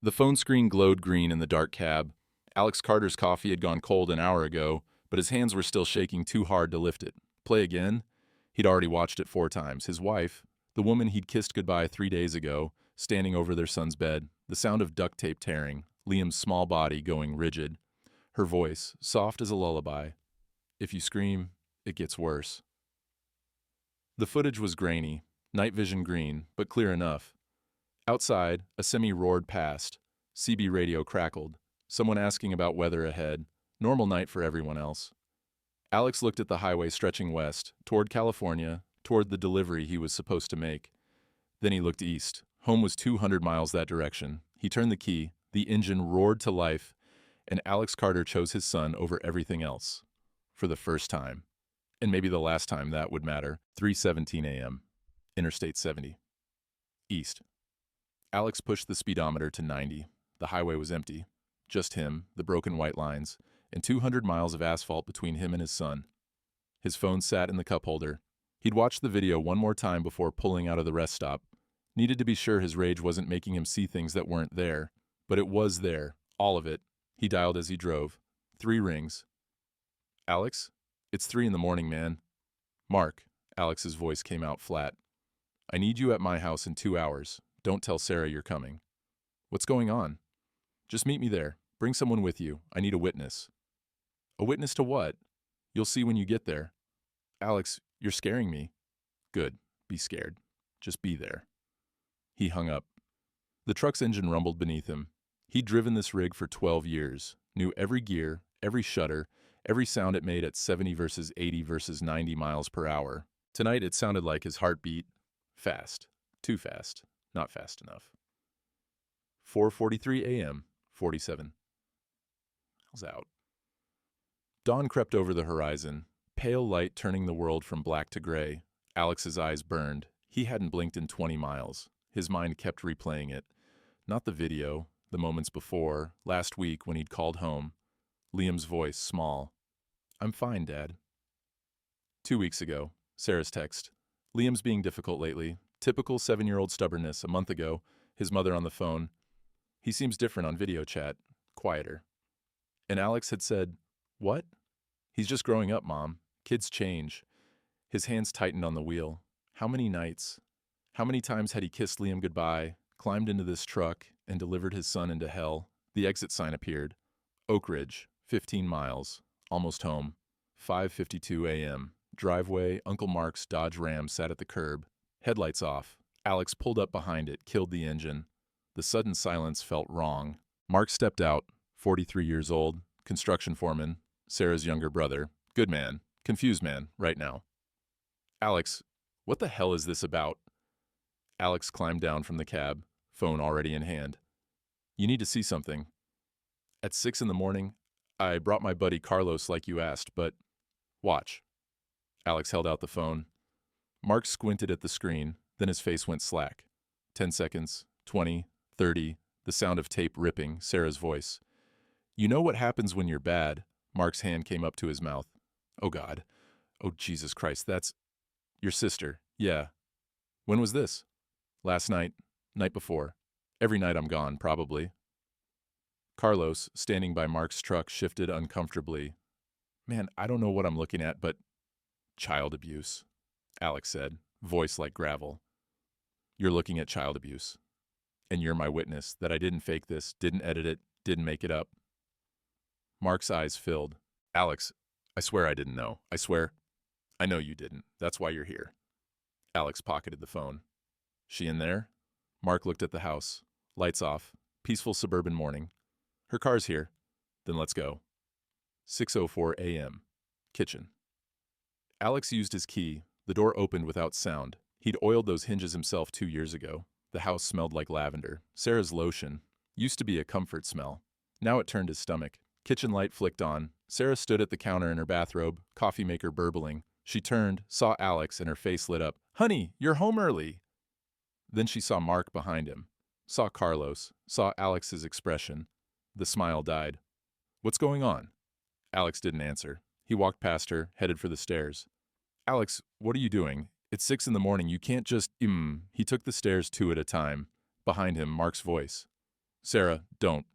The phone screen glowed green in the dark cab. Alex Carter's coffee had gone cold an hour ago, but his hands were still shaking too hard to lift it. Play again? He'd already watched it 4 times. His wife, the woman he'd kissed goodbye 3 days ago, standing over their son's bed, the sound of duct tape tearing, Liam's small body going rigid. Her voice, soft as a lullaby. If you scream, it gets worse. The footage was grainy, night vision green, but clear enough. Outside, a semi roared past. CB radio crackled. Someone asking about weather ahead. Normal night for everyone else. Alex looked at the highway stretching west, toward California, toward the delivery he was supposed to make. Then he looked east. Home was 200 miles that direction. He turned the key. The engine roared to life, and Alex Carter chose his son over everything else. For the first time. And maybe the last time that would matter. 3:17 a.m. Interstate 70. East. Alex pushed the speedometer to 90. The highway was empty. Just him, the broken white lines, and 200 miles of asphalt between him and his son. His phone sat in the cup holder. He'd watched the video one more time before pulling out of the rest stop. Needed to be sure his rage wasn't making him see things that weren't there. But it was there, all of it. He dialed as he drove. 3 rings. Alex? It's 3 in the morning, man. Mark, Alex's voice came out flat. I need you at my house in 2 hours. Don't tell Sarah you're coming. What's going on? Just meet me there. Bring someone with you. I need a witness. A witness to what? You'll see when you get there. Alex, you're scaring me. Good. Be scared. Just be there. He hung up. The truck's engine rumbled beneath him. He'd driven this rig for 12 years, knew every gear, every shudder, every sound it made at 70 versus 80 versus 90 miles per hour. Tonight it sounded like his heartbeat. Fast. Too fast. Not fast enough. 4:43 a.m. 47. Miles out. Dawn crept over the horizon, pale light turning the world from black to gray. Alex's eyes burned. He hadn't blinked in 20 miles. His mind kept replaying it. Not the video, the moments before, last week when he'd called home. Liam's voice, small. I'm fine, Dad. 2 weeks ago, Sarah's text. Liam's being difficult lately. Typical 7-year-old stubbornness. A month ago, his mother on the phone. He seems different on video chat. Quieter. And Alex had said, What? He's just growing up, Mom. Kids change. His hands tightened on the wheel. How many nights? How many times had he kissed Liam goodbye, climbed into this truck, and delivered his son into hell? The exit sign appeared. Oak Ridge, 15 miles. Almost home. 5:52 a.m. Driveway, Uncle Mark's Dodge Ram sat at the curb. Headlights off. Alex pulled up behind it, killed the engine. The sudden silence felt wrong. Mark stepped out, 43 years old, construction foreman, Sarah's younger brother. Good man, confused man, right now. Alex, what the hell is this about? Alex climbed down from the cab, phone already in hand. You need to see something. At 6 in the morning, I brought my buddy Carlos like you asked, but watch. Alex held out the phone. Mark squinted at the screen, then his face went slack. 10 seconds, 20, 30, the sound of tape ripping, Sarah's voice. You know what happens when you're bad? Mark's hand came up to his mouth. Oh, God. Oh, Jesus Christ, that's... Your sister. Yeah. When was this? Last night. Night before. Every night I'm gone, probably. Carlos, standing by Mark's truck, shifted uncomfortably. Man, I don't know what I'm looking at, but... Child abuse, Alex said, voice like gravel. You're looking at child abuse. And you're my witness that I didn't fake this, didn't edit it, didn't make it up. Mark's eyes filled. Alex, I swear I didn't know. I swear. I know you didn't. That's why you're here. Alex pocketed the phone. She in there? Mark looked at the house. Lights off. Peaceful suburban morning. Her car's here. Then let's go. 6:04 a.m. Kitchen. Alex used his key. The door opened without sound. He'd oiled those hinges himself 2 years ago. The house smelled like lavender. Sarah's lotion. Used to be a comfort smell. Now it turned his stomach. Kitchen light flicked on. Sarah stood at the counter in her bathrobe, coffee maker burbling. She turned, saw Alex, and her face lit up. Honey, you're home early. Then she saw Mark behind him. Saw Carlos. Saw Alex's expression. The smile died. What's going on? Alex didn't answer. He walked past her, headed for the stairs. Alex, what are you doing? It's 6 in the morning. You can't just... He took the stairs 2 at a time. Behind him, Mark's voice. Sarah, don't.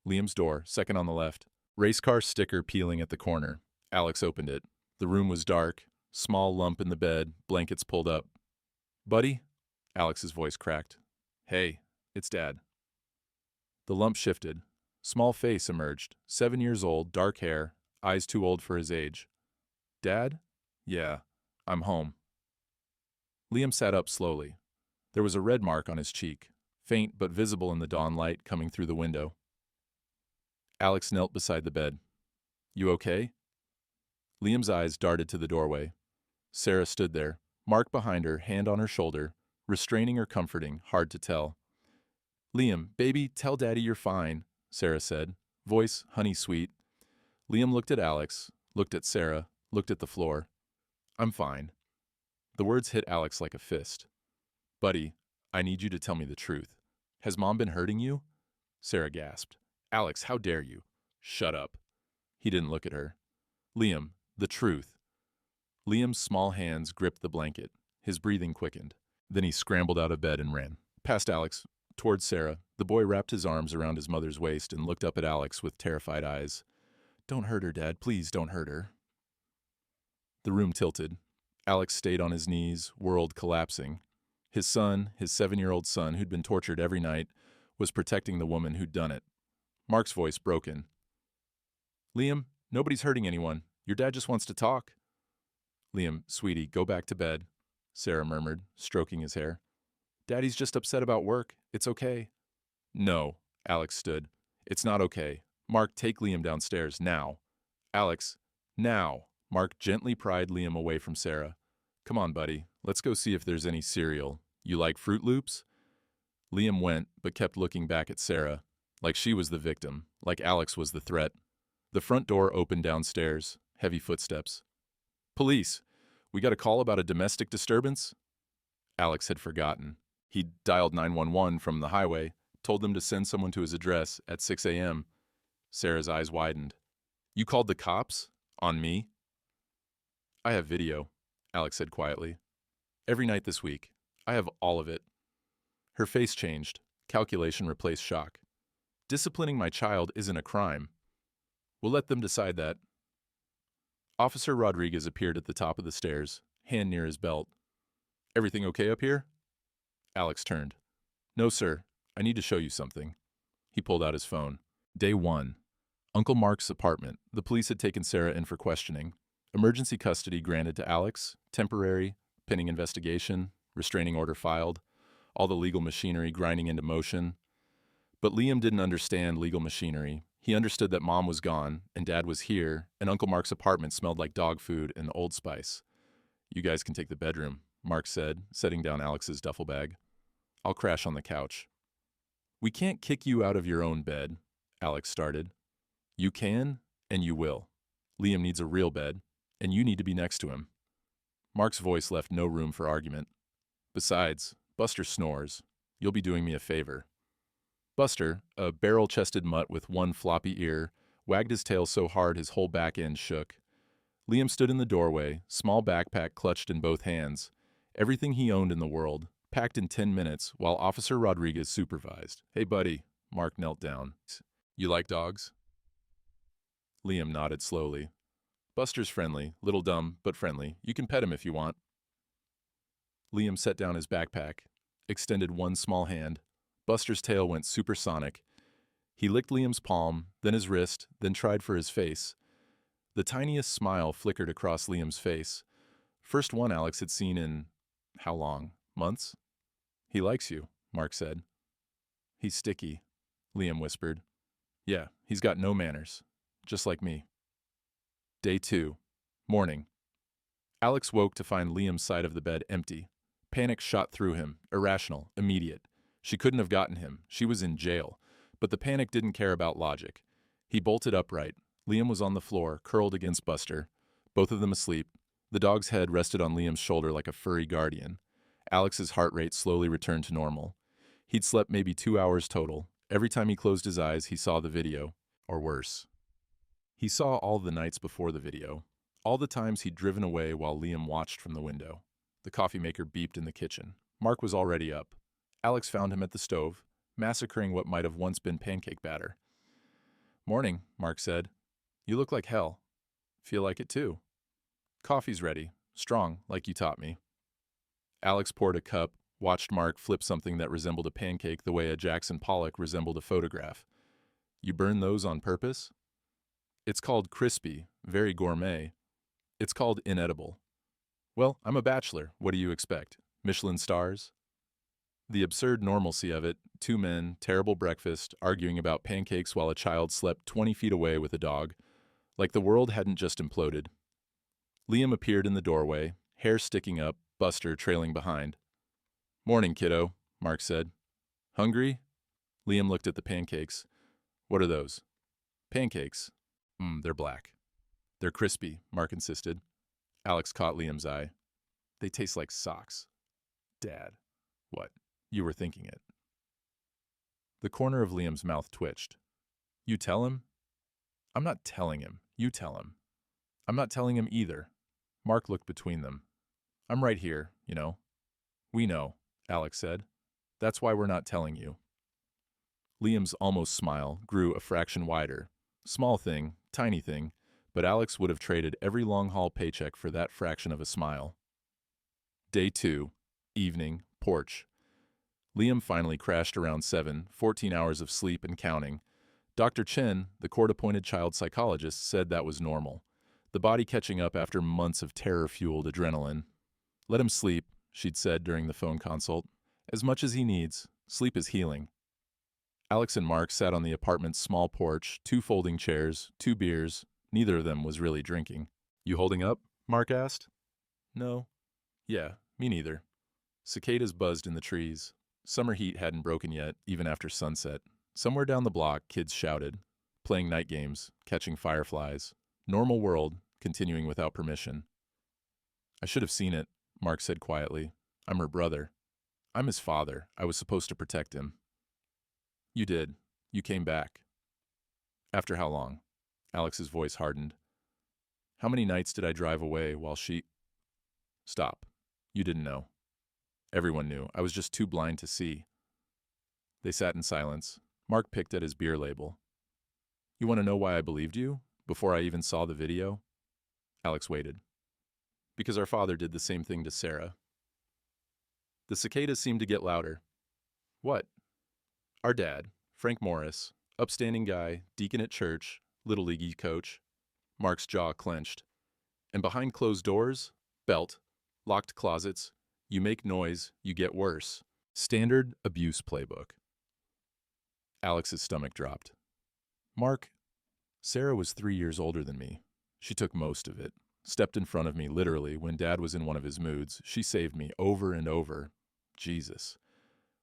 Liam's door, second on the left. Race car sticker peeling at the corner. Alex opened it. The room was dark. Small lump in the bed, blankets pulled up. Buddy? Alex's voice cracked. Hey, it's Dad. The lump shifted. Small face emerged. 7 years old, dark hair, eyes too old for his age. Dad? Yeah, I'm home. Liam sat up slowly. There was a red mark on his cheek, faint but visible in the dawn light coming through the window. Alex knelt beside the bed. You okay? Liam's eyes darted to the doorway. Sarah stood there, Mark behind her, hand on her shoulder, restraining or comforting, hard to tell. Liam, baby, tell Daddy you're fine, Sarah said, voice honey-sweet. Liam looked at Alex, looked at Sarah, looked at the floor. I'm fine. The words hit Alex like a fist. Buddy, I need you to tell me the truth. Has Mom been hurting you? Sarah gasped. Alex, how dare you? Shut up. He didn't look at her. Liam, the truth. Liam's small hands gripped the blanket. His breathing quickened. Then he scrambled out of bed and ran. Past Alex, towards Sarah. The boy wrapped his arms around his mother's waist and looked up at Alex with terrified eyes. Don't hurt her, Dad. Please don't hurt her. The room tilted. Alex stayed on his knees, world collapsing. His son, his 7-year-old son, who'd been tortured every night, was protecting the woman who'd done it. Mark's voice broken. Liam, nobody's hurting anyone. Your dad just wants to talk. Liam, sweetie, go back to bed, Sarah murmured, stroking his hair. Daddy's just upset about work. It's okay. No, Alex stood. It's not okay. Mark, take Liam downstairs, now. Alex, now. Mark gently pried Liam away from Sarah. Come on, buddy. Let's go see if there's any cereal. You like Fruit Loops? Liam went, but kept looking back at Sarah, like she was the victim, like Alex was the threat. The front door opened downstairs, heavy footsteps. Police! We got a call about a domestic disturbance? Alex had forgotten. He'd dialed 911 from the highway, told them to send someone to his address at 6 a.m. Sarah's eyes widened. You called the cops? On me? I have video, Alex said quietly. Every night this week. I have all of it. Her face changed. Calculation replaced shock. Disciplining my child isn't a crime. We'll let them decide that. Officer Rodriguez appeared at the top of the stairs, hand near his belt. Everything okay up here? Alex turned. No, sir. I need to show you something. He pulled out his phone. Day 1. Uncle Mark's apartment. The police had taken Sarah in for questioning. Emergency custody granted to Alex, temporary, pending investigation, restraining order filed, all the legal machinery grinding into motion. But Liam didn't understand legal machinery. He understood that Mom was gone, and Dad was here, and Uncle Mark's apartment smelled like dog food and Old Spice. You guys can take the bedroom, Mark said, setting down Alex's duffel bag. I'll crash on the couch. We can't kick you out of your own bed, Alex started. You can, and you will. Liam needs a real bed, and you need to be next to him. Mark's voice left no room for argument. Besides, Buster snores. You'll be doing me a favor. Buster, a barrel-chested mutt with one floppy ear, wagged his tail so hard his whole back end shook. Liam stood in the doorway, small backpack clutched in both hands. Everything he owned in the world, packed in 10 minutes, while Officer Rodriguez supervised. Hey, buddy, Mark knelt down. You like dogs? Liam nodded slowly. Buster's friendly, little dumb, but friendly. You can pet him if you want. Liam set down his backpack, extended one small hand. Buster's tail went supersonic. He licked Liam's palm, then his wrist, then tried for his face. The tiniest smile flickered across Liam's face. First one Alex had seen in, how long? Months? He likes you, Mark said. He's sticky, Liam whispered. Yeah, he's got no manners, just like me. Day 2. Morning. Alex woke to find Liam's side of the bed empty. Panic shot through him, irrational, immediate. She couldn't have gotten him. She was in jail. But the panic didn't care about logic. He bolted upright. Liam was on the floor, curled against Buster, both of them asleep. The dog's head rested on Liam's shoulder like a furry guardian. Alex's heart rate slowly returned to normal. He'd slept maybe 2 hours total. Every time he closed his eyes, he saw the video, or worse. He saw all the nights before the video, all the times he'd driven away while Liam watched from the window. The coffee maker beeped in the kitchen. Mark was already up. Alex found him at the stove, massacring what might have once been pancake batter. "Morning," Mark said. "You look like hell." "Feel like it too." "Coffee's ready. Strong, like you taught me." Alex poured a cup, watched Mark flip something that resembled a pancake the way a Jackson Pollock resembled a photograph. "You burn those on purpose?" "It's called crispy, very gourmet. It's called inedible." "Well, I'm a bachelor. What do you expect? Michelin stars?" The absurd normalcy of it, two men, terrible breakfast, arguing about pancakes while a child slept 20 feet away with a dog, like the world hadn't just imploded. Liam appeared in the doorway, hair sticking up, Buster trailing behind. "Morning, kiddo," Mark said. "Hungry?" Liam looked at the pancakes. "What are those?" "Pancakes." They're black." "They're crispy," Mark insisted. Alex caught Liam's eye. "They taste like socks." "Dad." "What? You were thinking it." The corner of Liam's mouth twitched. "You tell him?" "I'm not telling him. You tell him." "I'm not telling him either." Mark looked between them. "I'm right here, you know." "We know," Alex said. "That's why we're not telling you." Liam's almost smile grew a fraction wider. Small thing, tiny thing, but Alex would have traded every long-haul paycheck for that fraction of a smile. Day 2, evening, porch. Liam finally crashed around 7, 14 hours of sleep and counting. Dr. Chen, the court-appointed child psychologist, said that was normal. The body catching up after months of terror-fueled adrenaline. "Let him sleep," she'd said during the phone consult. "As much as he needs. Sleep is healing." Alex and Mark sat on the apartment's small porch, 2 folding chairs, 2 beers. Neither of them was really drinking. "You holding up?" Mark asked. "No." "Yeah, me neither." Cicadas buzzed in the trees. Summer heat hadn't broken yet, even after sunset. Somewhere down the block, kids shouted, playing night games, catching fireflies. Normal world, continuing without permission. "I should have seen it," Mark said quietly. "I'm her brother. I'm his father. I was supposed to protect him." "You did. You came back." "After how long?" Alex's voice hardened. "How many nights did I drive away while she—" "Stop. You didn't know." "Everyone knew. I was just too blind to see." They sat in silence. Mark picked at his beer label. "You want to know why I believed you? Before I even saw the video?" Alex waited. "Because our father did the same thing to Sarah." The cicadas seemed to get louder. "What?" "Our dad, Frank Morris, upstanding guy, deacon at church, Little League coach." Mark's jaw clenched. "And behind closed doors, belt, locked closets, you make noise, you get worse. Standard abuse playbook." Alex's stomach dropped. "Mark, Sarah was 3 years older than me. She took most of it. Stepped in front of me, literally, when Dad was in one of his moods. She saved me over and over. Jesus.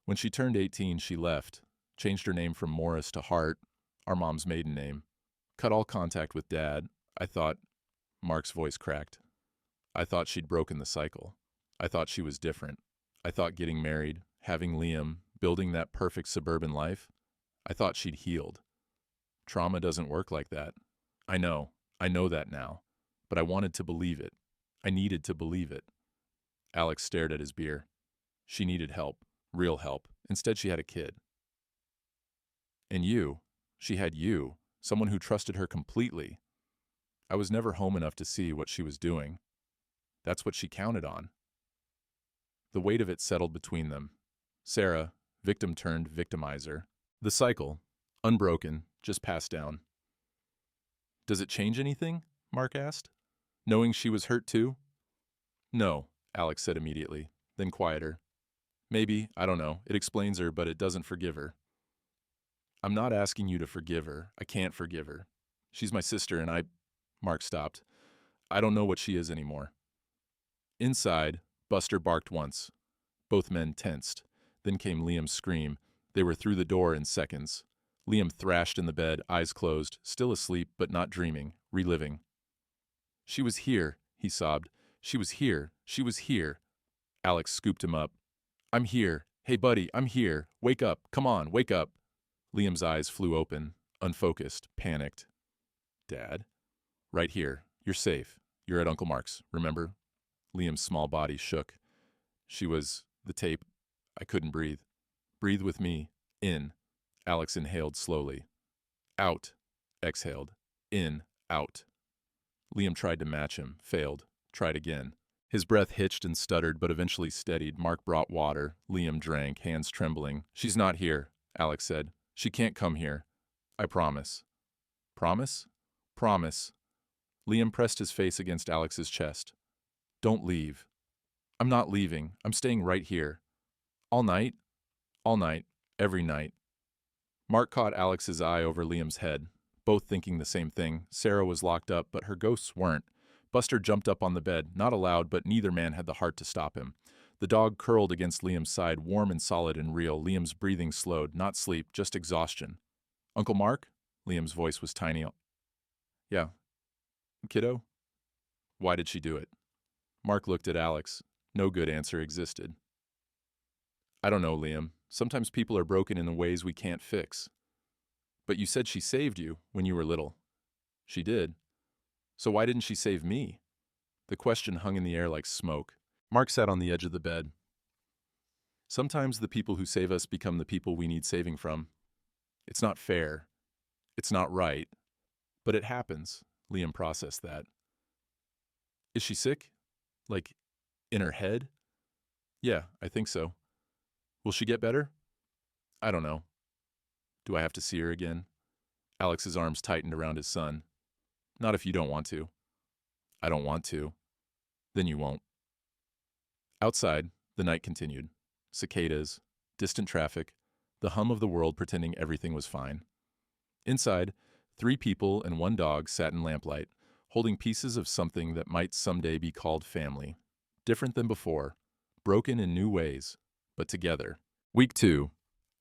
When she turned 18, she left. Changed her name from Morris to Hart, our mom's maiden name. Cut all contact with Dad. I thought—" Mark's voice cracked. "I thought she'd broken the cycle. I thought she was different. I thought getting married, having Liam, building that perfect suburban life, I thought she'd healed. Trauma doesn't work like that. I know that now. But I wanted to believe it. I needed to believe it." Alex stared at his beer. "She needed help, real help. Instead she had a kid. And you. She had you, someone who trusted her completely. I was never home enough to see what she was doing. That's what she counted on." The weight of it settled between them. Sarah, victim turned victimizer. The cycle, unbroken, just passed down. "Does it change anything?" Mark asked. "Knowing she was hurt too?" "No," Alex said immediately, then quieter. "Maybe, I don't know. It explains her, but it doesn't forgive her." "I'm not asking you to forgive her. I can't forgive her. She's my sister and I—" Mark stopped. "I don't know what she is anymore." Inside, Buster barked once. Both men tensed. Then came Liam's scream. They were through the door in seconds. Liam thrashed in the bed, eyes closed, still asleep but not dreaming, reliving. "She was here," he sobbed. "She was here. She was here." Alex scooped him up. "I'm here. Hey, buddy, I'm here. Wake up. Come on, wake up." Liam's eyes flew open, unfocused, panicked. "Dad?" "Right here. You're safe. You're at Uncle Mark's, remember?" Liam's small body shook. "She was the tape. I couldn't breathe." "Breathe with me." In. Alex inhaled slowly. Out. Exhaled. In. Out. Liam tried to match him. Failed. Tried again. His breath hitched and stuttered, but eventually steadied. Mark brought water. Liam drank, hands trembling. "She's not here," Alex said. "She can't come here. I promise." "Promise?" "Promise." Liam pressed his face against Alex's chest. "Don't leave." "I'm not leaving. I'm staying right here." "All night?" "All night. Every night." Mark caught Alex's eye over Liam's head, both thinking the same thing. Sarah was locked up, but her ghosts weren't. Buster jumped up on the bed, not aloud, but neither man had the heart to stop him. The dog curled against Liam's side, warm and solid and real. Liam's breathing slowed, not sleep, just exhaustion. "Uncle Mark?" Liam's voice was tiny. "Yeah. Kiddo?" "Why did she do it?" Mark looked at Alex. No good answer existed. "I don't know, Liam. Sometimes people are broken in ways we can't fix." "But you said she saved you when you were little." "She did. So why didn't she save me?" The question hung in the air like smoke. Mark sat on the edge of the bed. "Sometimes the people who save us become the people we need saving from. It's not fair. It's not right. But it happens." Liam processed that. "Is she sick? Like, in her head?" "Yeah, I think so." "Will she get better?" "I don't know." "Do I have to see her again?" Alex's arms tightened around his son. "Not if you don't want to." "I don't want to." "Then you won't." Outside, the night continued. Cicadas, distant traffic, the hum of the world pretending everything was fine. Inside, 3 people and 1 dog sat in lamplight, holding pieces of something that might someday be called family. Different than before, broken in new ways, but together. Week 2.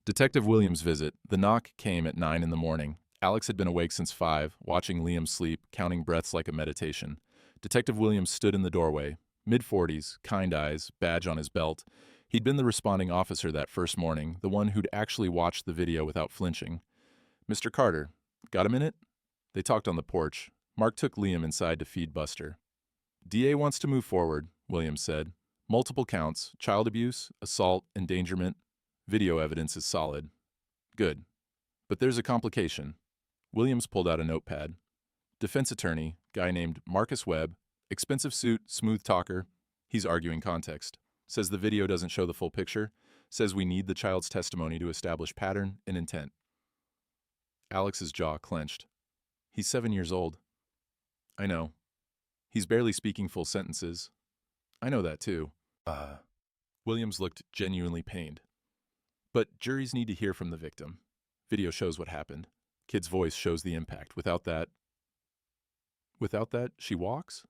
Detective Williams' visit. The knock came at 9 in the morning. Alex had been awake since 5, watching Liam sleep, counting breaths like a meditation. Detective Williams stood in the doorway, mid-40s, kind eyes, badge on his belt. He'd been the responding officer that first morning, the one who'd actually watched the video without flinching. "Mr. Carter, got a minute?" They talked on the porch. Mark took Liam inside to feed Buster. "DA wants to move forward," Williams said. "Multiple counts, child abuse, assault, endangerment. Video evidence is solid." "Good. But there's a complication." Williams pulled out a notepad. "Defense attorney, guy named Marcus Webb, expensive suit, smooth talker. He's arguing context. Says the video doesn't show the full picture. Says we need the child's testimony to establish pattern and intent." Alex's jaw clenched. "He's 7 years old." "I know. He's barely speaking full sentences." "I know that too." Williams looked genuinely pained. "But juries need to hear from the victim. Video shows what happened. Kid's voice shows the impact. Without that, she walks?"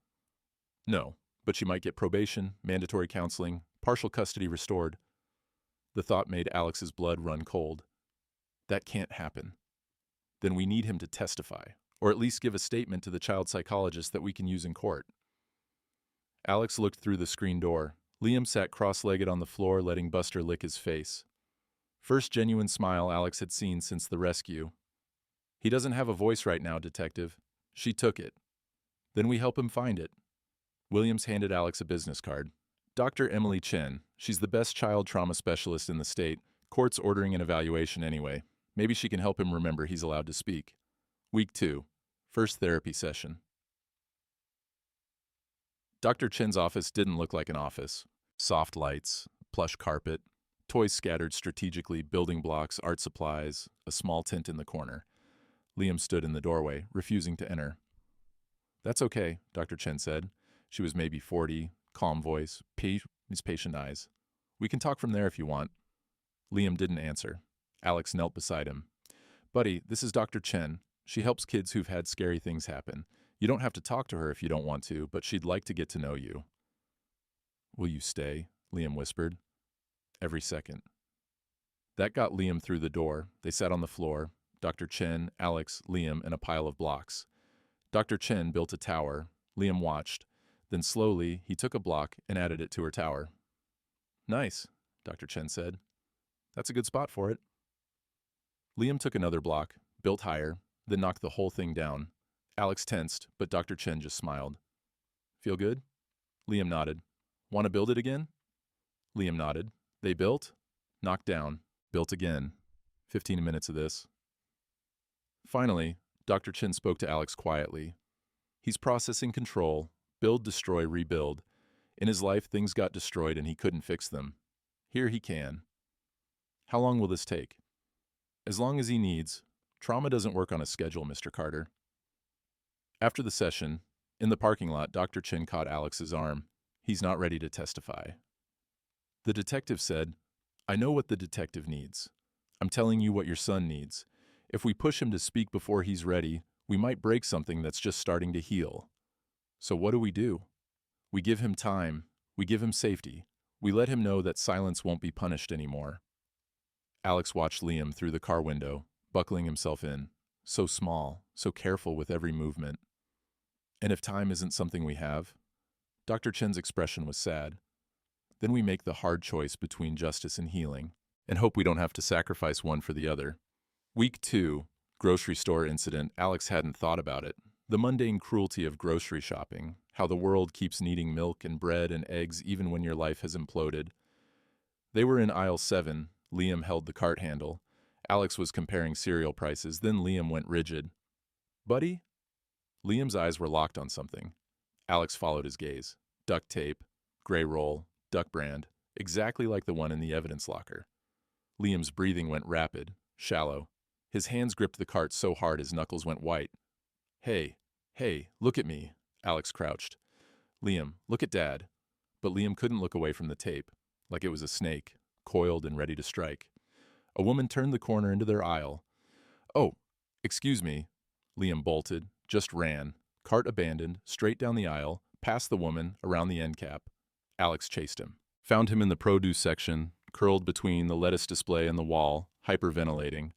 "No, but she might get probation, mandatory counseling, partial custody restored." The thought made Alex's blood run cold. "That can't happen." "Then we need him to testify, or at least give a statement to the child psychologist that we can use in court." Alex looked through the screen door. Liam sat cross-legged on the floor, letting Buster lick his face. First genuine smile Alex had seen since the rescue. "He doesn't have a voice right now, Detective. She took it." "Then we help him find it." Williams handed Alex a business card. "Dr. Emily Chen. She's the best child trauma specialist in the state. Court's ordering an evaluation anyway. Maybe she can help him remember he's allowed to speak." Week 2. First therapy session. Dr. Chen's office didn't look like an office. Soft lights, plush carpet, toys scattered strategically, building blocks, art supplies, a small tent in the corner. Liam stood in the doorway, refusing to enter. "That's okay," Dr. Chen said. She was maybe 40, calm voice, his patient eyes. "We can talk from there if you want." Liam didn't answer. Alex knelt beside him. "Buddy, this is Dr. Chen. She helps kids who've had scary things happen. You don't have to talk to her if you don't want to, but she'd like to get to know you." "Will you stay?" Liam whispered. "Every second." That got Liam through the door. They sat on the floor, Dr. Chen, Alex, Liam, and a pile of blocks. Dr. Chen built a tower. Liam watched. Then slowly, he took a block and added it to her tower. "Nice," Dr. Chen said. "That's a good spot for it." Liam took another block, built higher, then knocked the whole thing down. Alex tensed, but Dr. Chen just smiled. "Feel good?" Liam nodded. "Want to build it again?" Liam nodded. They built, knocked down, built again. 15 minutes of this. Finally, Dr. Chin spoke to Alex quietly. He's processing control, build, destroy, rebuild. In his life, things got destroyed and he couldn't fix them. Here he can. How long will this take? As long as he needs. Trauma doesn't work on a schedule, Mr. Carter. After the session, in the parking lot, Dr. Chin caught Alex's arm. He's not ready to testify. The detective said, I know what the detective needs. I'm telling you what your son needs. If we push him to speak before he's ready, we might break something that's just starting to heal. So what do? We give him time. We give him safety. We let him know that silence won't be punished anymore. Alex watched Liam through the car window, buckling himself in. So small, so careful with every movement. And if time isn't something we have? Dr. Chen's expression was sad. Then we make the hard choice between justice and healing, and hope we don't have to sacrifice one for the other. Week 2, grocery store incident. Alex hadn't thought about it. The mundane cruelty of grocery shopping, how the world keeps needing milk and bread and eggs even when your life has imploded. They were in aisle 7. Liam held the cart handle. Alex was comparing cereal prices. Then Liam went rigid. Buddy? Liam's eyes were locked on something. Alex followed his gaze. Duct tape, gray roll, duck brand, exactly like the one in the evidence locker. Liam's breathing went rapid, shallow. His hands gripped the cart so hard his knuckles went white. Hey, look at me, Alex crouched. Liam, look at Dad. But Liam couldn't look away from the tape, like it was a snake, coiled and ready to strike. A woman turned the corner into their aisle. Oh, excuse me. Liam bolted, just ran, cart abandoned, straight down the aisle, past the woman, around the end cap. Alex chased him. Found him in the produce section, curled between the lettuce display and the wall, hyperventilating.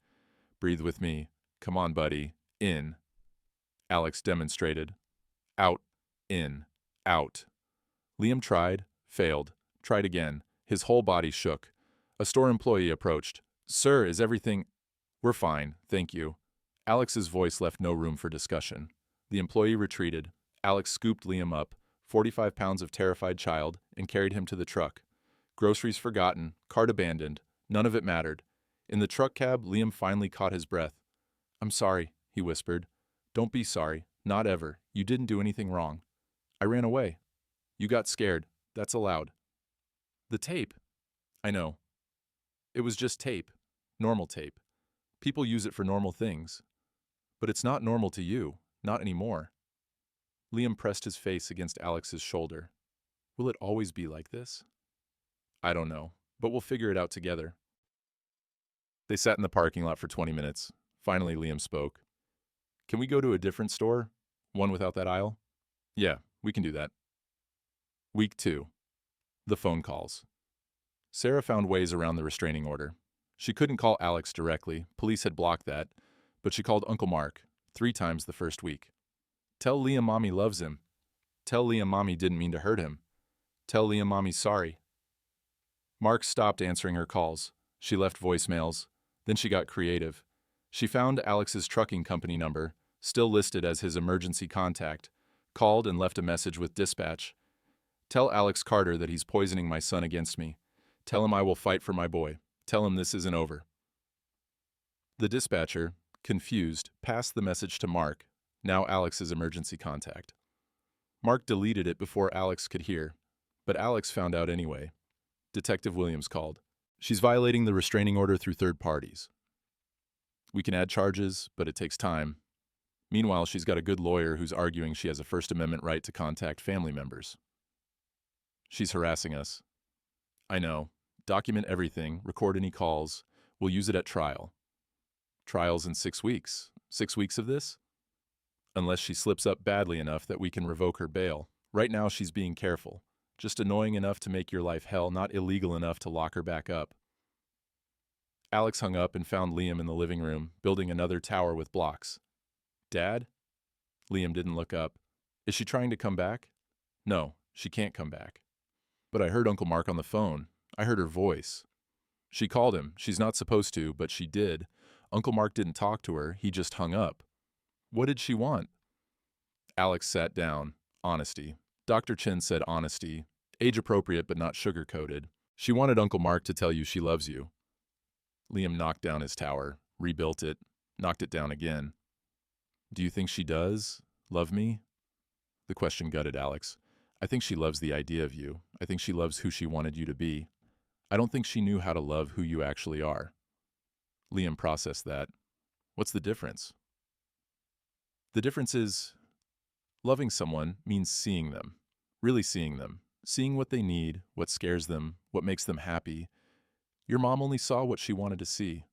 Breathe with me. Come on, buddy. In. Alex demonstrated. Out. In. Out. Liam tried, failed, tried again. His whole body shook. A store employee approached. Sir, is everything... We're fine, thank you. Alex's voice left no room for discussion. The employee retreated. Alex scooped Liam up, 45 pounds of terrified child, and carried him to the truck. Groceries forgotten, cart abandoned. None of it mattered. In the truck cab, Liam finally caught his breath. I'm sorry, he whispered. Don't be sorry. Not ever. You didn't do anything wrong. I ran away. You got scared. That's allowed. The tape. I know. It was just tape. Normal tape. People use it for normal things. But it's not normal to you. Not anymore. Liam pressed his face against Alex's shoulder. Will it always be like this? I don't know, but we'll figure it out together. They sat in the parking lot for 20 minutes. Finally, Liam spoke. Can we go to a different store? One without that aisle? Yeah, we can do that. Week 2. The phone calls. Sarah found ways around the restraining order. She couldn't call Alex directly. Police had blocked that. But she called Uncle Mark 3 times the first week. Tell Liam Mommy loves him. Tell Liam Mommy didn't mean to hurt him. Tell Liam Mommy's sorry. Mark stopped answering her calls. She left voicemails. Then she got creative. She found Alex's trucking company number, still listed as his emergency contact, called and left a message with dispatch. Tell Alex Carter that he's poisoning my son against me. Tell him I will fight for my boy. Tell him this isn't over. The dispatcher, confused, passed the message to Mark, now Alex's emergency contact. Mark deleted it before Alex could hear, but Alex found out anyway. Detective Williams called. She's violating the restraining order through third parties. We can add charges, but it takes time. Meanwhile, she's got a good lawyer who's arguing she has a First Amendment right to contact family members. She's harassing us. I know. Document everything, record any calls. We'll use it at trial. Trial's in 6 weeks. 6 weeks of this? Unless she slips up badly enough that we can revoke her bail. Right now she's being careful. Just annoying enough to make your life hell, not illegal enough to lock her back up. Alex hung up and found Liam in the living room, building another tower with blocks. Dad? Liam didn't look up. Is she trying to come back? No, she can't come back. But I heard Uncle Mark on the phone. I heard her voice. She called him. She's not supposed to, but she did. Uncle Mark didn't talk to her. He just hung up. What did she want? Alex sat down. Honesty. Dr. Chin said honesty. Age-appropriate but not sugar-coated. She wanted Uncle Mark to tell you she loves you. Liam knocked down his tower, rebuilt it, knocked it down again. Do you think she does love me? The question gutted Alex. I think she loves the idea of you. I think she loves who she wanted you to be. I don't think she knew how to love who you actually are. Liam processed that. What's the difference? The difference is loving someone means seeing them, really seeing them, seeing what they need, what scares them, what makes them happy. Your mom only saw what she wanted to see.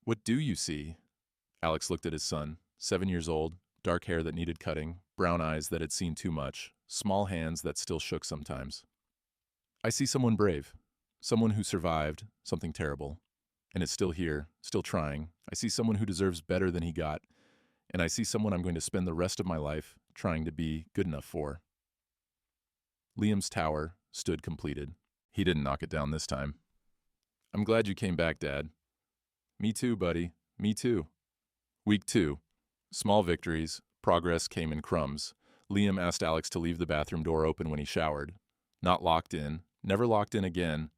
What do you see? Alex looked at his son, 7 years old, dark hair that needed cutting, brown eyes that had seen too much, small hands that still shook sometimes. I see someone brave, someone who survived something terrible, and is still here, still trying. I see someone who deserves better than he got, and I see someone I'm going to spend the rest of my life trying to be good enough for. Liam's tower stood completed. He didn't knock it down this time. I'm glad you came back, Dad. Me too, buddy. Me too. Week 2. Small victories. Progress came in crumbs. Liam asked Alex to leave the bathroom door open when he showered. Not locked in. Never locked in again.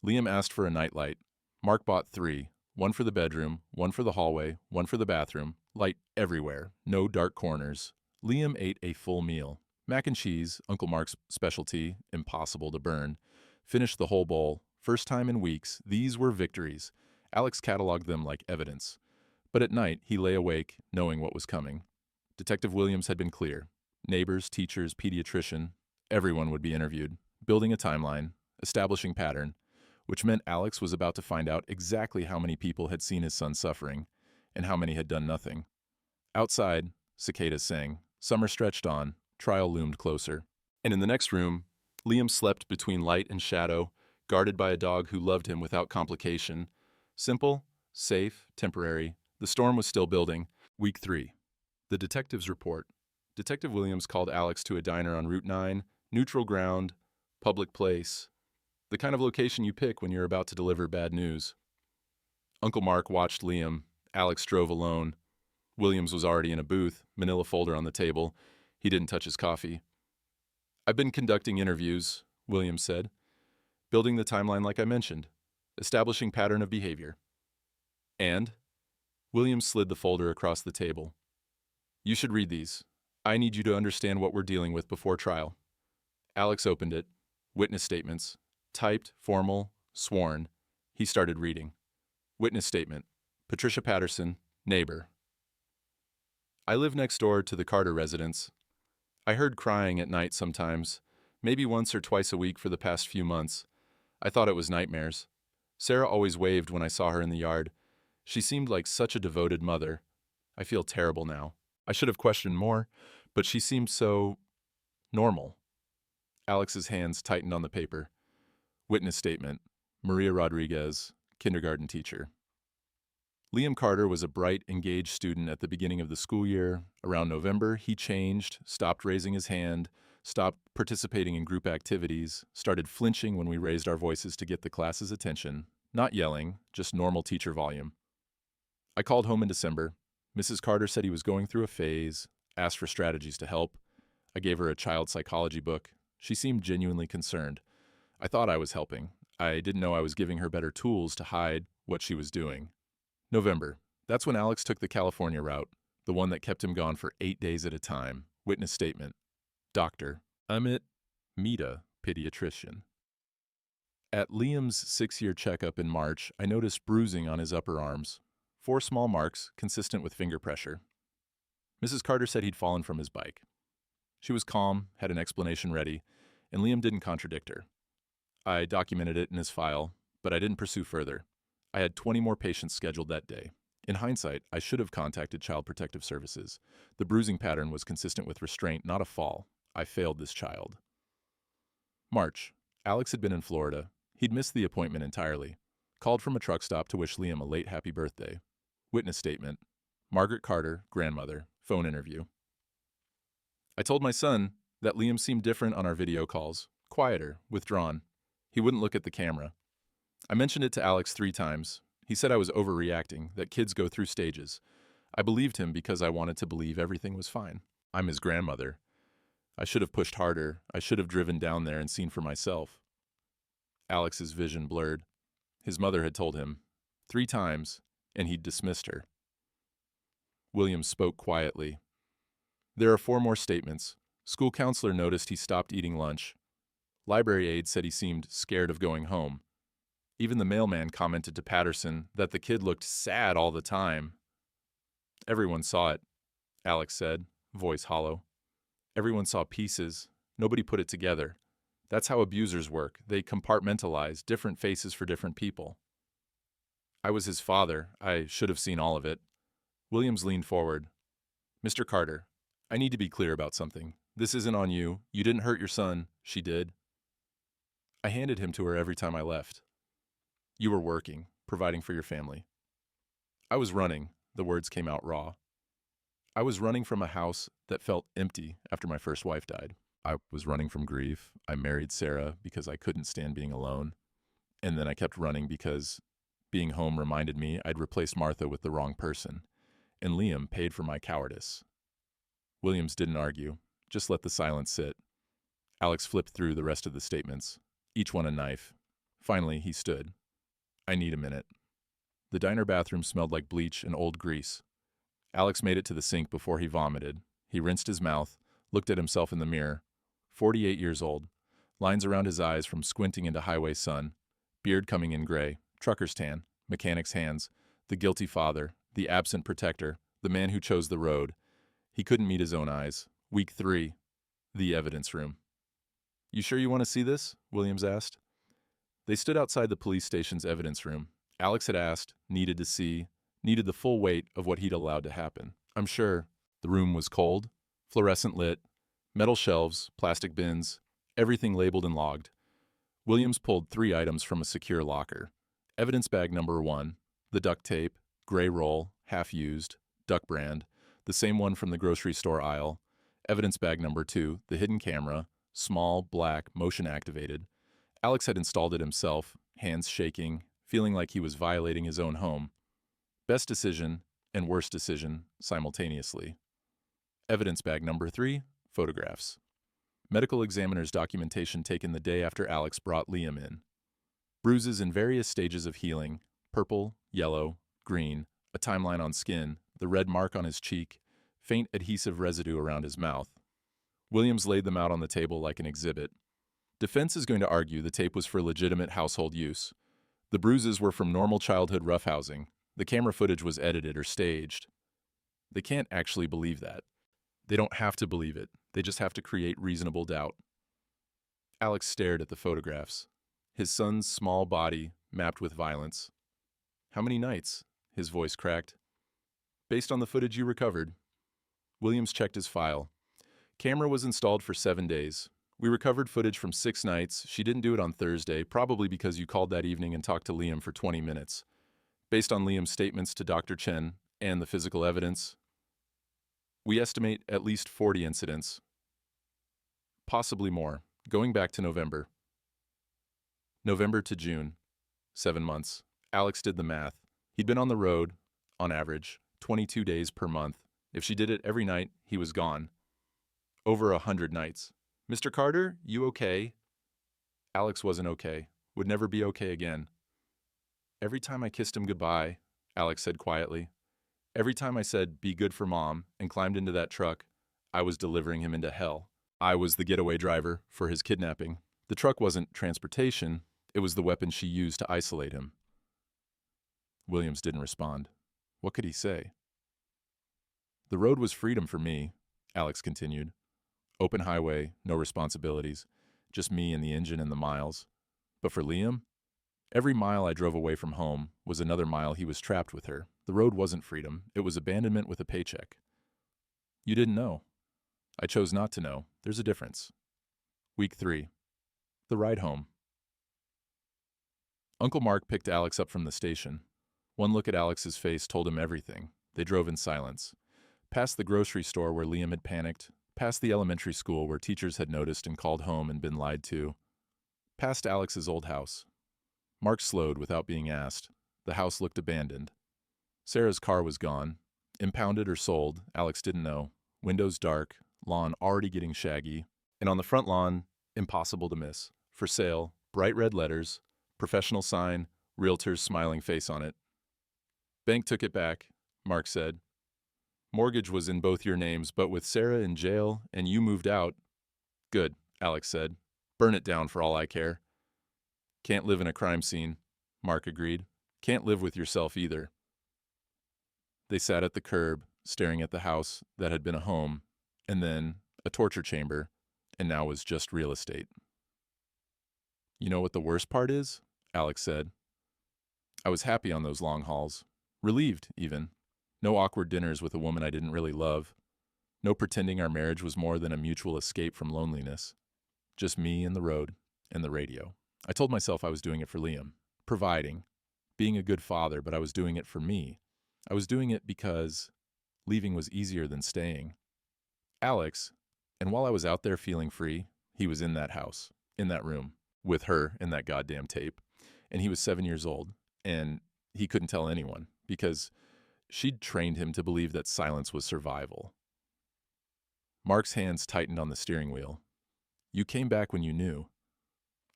Liam asked for a nightlight. Mark bought 3. 1 for the bedroom, 1 for the hallway, 1 for the bathroom. Light everywhere. No dark corners. Liam ate a full meal. Mac and cheese, Uncle Mark's specialty, impossible to burn. Finished the whole bowl. First time in weeks. These were victories. Alex cataloged them like evidence. But at night, he lay awake, knowing what was coming. Detective Williams had been clear. Neighbors, teachers, pediatrician, everyone would be interviewed, building a timeline, establishing pattern, which meant Alex was about to find out exactly how many people had seen his son suffering, and how many had done nothing. Outside, cicadas sang. Summer stretched on. Trial loomed closer. And in the next room, Liam slept between light and shadow, guarded by a dog who loved him without complication. Simple, safe, temporary. The storm was still building. Week 3. The detective's report. Detective Williams called Alex to a diner on Route 9, neutral ground, public place. The kind of location you pick when you're about to deliver bad news. Uncle Mark watched Liam. Alex drove alone. Williams was already in a booth, manila folder on the table. He didn't touch his coffee. I've been conducting interviews, Williams said. Building the timeline like I mentioned. Establishing pattern of behavior. And? Williams slid the folder across the table. You should read these. I need you to understand what we're dealing with before trial. Alex opened it. Witness statements. Typed, formal, sworn. He started reading. Witness statement. Patricia Patterson, neighbor. I live next door to the Carter residence. I heard crying at night sometimes, maybe once or twice a week for the past few months. I thought it was nightmares. Sarah always waved when I saw her in the yard. She seemed like such a devoted mother. I feel terrible now. I should have questioned more, but she seemed so normal. Alex's hands tightened on the paper. Witness statement. Maria Rodriguez, kindergarten teacher. Liam Carter was a bright, engaged student at the beginning of the school year. Around November, he changed, stopped raising his hand, stopped participating in group activities, started flinching when we raised our voices to get the class's attention. Not yelling, just normal teacher volume. I called home in December. Mrs. Carter said he was going through a phase, asked for strategies to help. I gave her a child psychology book. She seemed genuinely concerned. I thought I was helping. I didn't know I was giving her better tools to hide what she was doing. November. That's when Alex took the California route, the one that kept him gone for 8 days at a time. Witness statement. Doctor. Amit Mita, pediatrician. At Liam's 6-year checkup in March, I noticed bruising on his upper arms. 4 small marks, consistent with finger pressure. Mrs. Carter said he'd fallen from his bike. She was calm, had an explanation ready, and Liam didn't contradict her. I documented it in his file, but I didn't pursue further. I had 20 more patients scheduled that day. In hindsight, I should have contacted Child Protective Services. The bruising pattern was consistent with restraint, not a fall. I failed this child. March. Alex had been in Florida. He'd missed the appointment entirely. Called from a truck stop to wish Liam a late happy birthday. Witness statement. Margaret Carter, grandmother. Phone interview. I told my son that Liam seemed different on our video calls. Quieter, withdrawn. He wouldn't look at the camera. I mentioned it to Alex 3 times. He said I was overreacting, that kids go through stages. I believed him because I wanted to believe everything was fine. I'm his grandmother. I should have pushed harder. I should have driven down there and seen for myself. Alex's vision blurred. His mother had told him 3 times, and he'd dismissed her. Williams spoke quietly. There are 4 more statements. School counselor noticed he stopped eating lunch. Library aide said he seemed scared of going home. Even the mailman commented to Patterson that the kid looked sad all the time. Everyone saw it, Alex said, voice hollow. Everyone saw pieces. Nobody put it together. That's how abusers work. They compartmentalize different faces for different people. I was his father. I should have seen all of it. Williams leaned forward. Mr. Carter, I need to be clear about something. This isn't on you. You didn't hurt your son. She did. I handed him to her every time I left. You were working, providing for your family. I was running. The words came out raw. I was running from a house that felt empty after my first wife died. I was running from grief. I married Sarah because I couldn't stand being alone. And then I kept running because being home reminded me I'd replaced Martha with the wrong person. And Liam paid for my cowardice. Williams didn't argue, just let the silence sit. Alex flipped through the rest of the statements, each one a knife. Finally, he stood. I need a minute. The diner bathroom smelled like bleach and old grease. Alex made it to the sink before he vomited. He rinsed his mouth, looked at himself in the mirror. 48 years old. Lines around his eyes from squinting into highway sun. Beard coming in gray. Trucker's tan. Mechanic's hands. The guilty father. The absent protector. The man who chose the road. He couldn't meet his own eyes. Week 3. The evidence room. You sure you want to see this? Williams asked. They stood outside the police station's evidence room. Alex had asked, needed to see, needed the full weight of what he'd allowed to happen. I'm sure. The room was cold, fluorescent lit, metal shelves, plastic bins, everything labeled and logged. Williams pulled 3 items from a secure locker. Evidence bag number 1, the duct tape, gray roll, half-used, duck brand, the same one from the grocery store aisle. Evidence bag number 2, the hidden camera, small, black, motion-activated. Alex had installed it himself, hands shaking, feeling like he was violating his own home. Best decision and worst decision simultaneously. Evidence bag number 3, photographs. Medical examiner's documentation taken the day after Alex brought Liam in. Bruises in various stages of healing, purple, yellow, green, a timeline on skin, the red mark on his cheek, faint adhesive residue around his mouth. Williams laid them out on the table like an exhibit. Defense is going to argue the tape was for legitimate household use. The bruises were from normal childhood roughhousing. The camera footage was edited or staged. They can't actually believe that. They don't have to believe it. They just have to create reasonable doubt. Alex stared at the photographs. His son's small body mapped with violence. How many nights? His voice cracked. Based on the footage you recovered. Williams checked his file. Camera was installed for 7 days. We recovered footage from 6 nights. She didn't do it on Thursday, probably because you called that evening and talked to Liam for 20 minutes. Based on Liam's statements to Dr. Chen and the physical evidence, we estimate at least 40 incidents. Possibly more, going back to November. November to June, 7 months. Alex did the math. He'd been on the road, on average, 22 days per month. If she did it every night, he was gone. Over 100 nights. Mr. Carter, you okay? Alex wasn't okay. Would never be okay again. Every time I kissed him goodbye, Alex said quietly. Every time I said, be good for Mom, and climbed into that truck, I was delivering him into hell. I was the getaway driver for his kidnapping. The truck wasn't transportation, it was the weapon she used to isolate him. Williams didn't respond. What could he say? The road was freedom for me, Alex continued. Open highway, no responsibilities, just me and the engine and the miles. But for Liam, every mile I drove away from home was another mile he was trapped with her. The road wasn't freedom, it was abandonment with a paycheck. You didn't know. I chose not to know. There's a difference. Week 3. The ride home. Uncle Mark picked Alex up from the station. One look at Alex's face told him everything. They drove in silence. Past the grocery store where Liam had panicked, past the elementary school where teachers had noticed and called home and been lied to, past Alex's old house. Mark slowed without being asked. The house looked abandoned. Sarah's car was gone. Impounded or sold, Alex didn't know. Windows dark, lawn already getting shaggy, and on the front lawn, impossible to miss. For sale, bright red letters, professional sign, Realtor's smiling face on it. Bank took it back, Mark said. Mortgage was in both your names, but with Sarah in jail and you moved out. Good, Alex said. Burn it down for all I care. Can't live in a crime scene, Mark agreed. Can't live with yourself either. They sat at the curb, staring at the house that had been a home, and then a torture chamber, and now was just real estate. You know what the worst part is? Alex said. I was happy on those long hauls. Relieved, even. No awkward dinners with a woman I didn't really love. No pretending our marriage was more than a mutual escape from loneliness. Just me and the road and the radio. I told myself I was doing it for Liam, providing, being a good father, but I was doing it for me. I was doing it because leaving was easier than staying. Alex, and while I was out there feeling free, he was in that house, in that room, with her in that goddamn tape. And he was 7 years old, and he couldn't tell anyone because she'd trained him to believe that silence was survival. Mark's hands tightened on the steering wheel. You came back when you knew.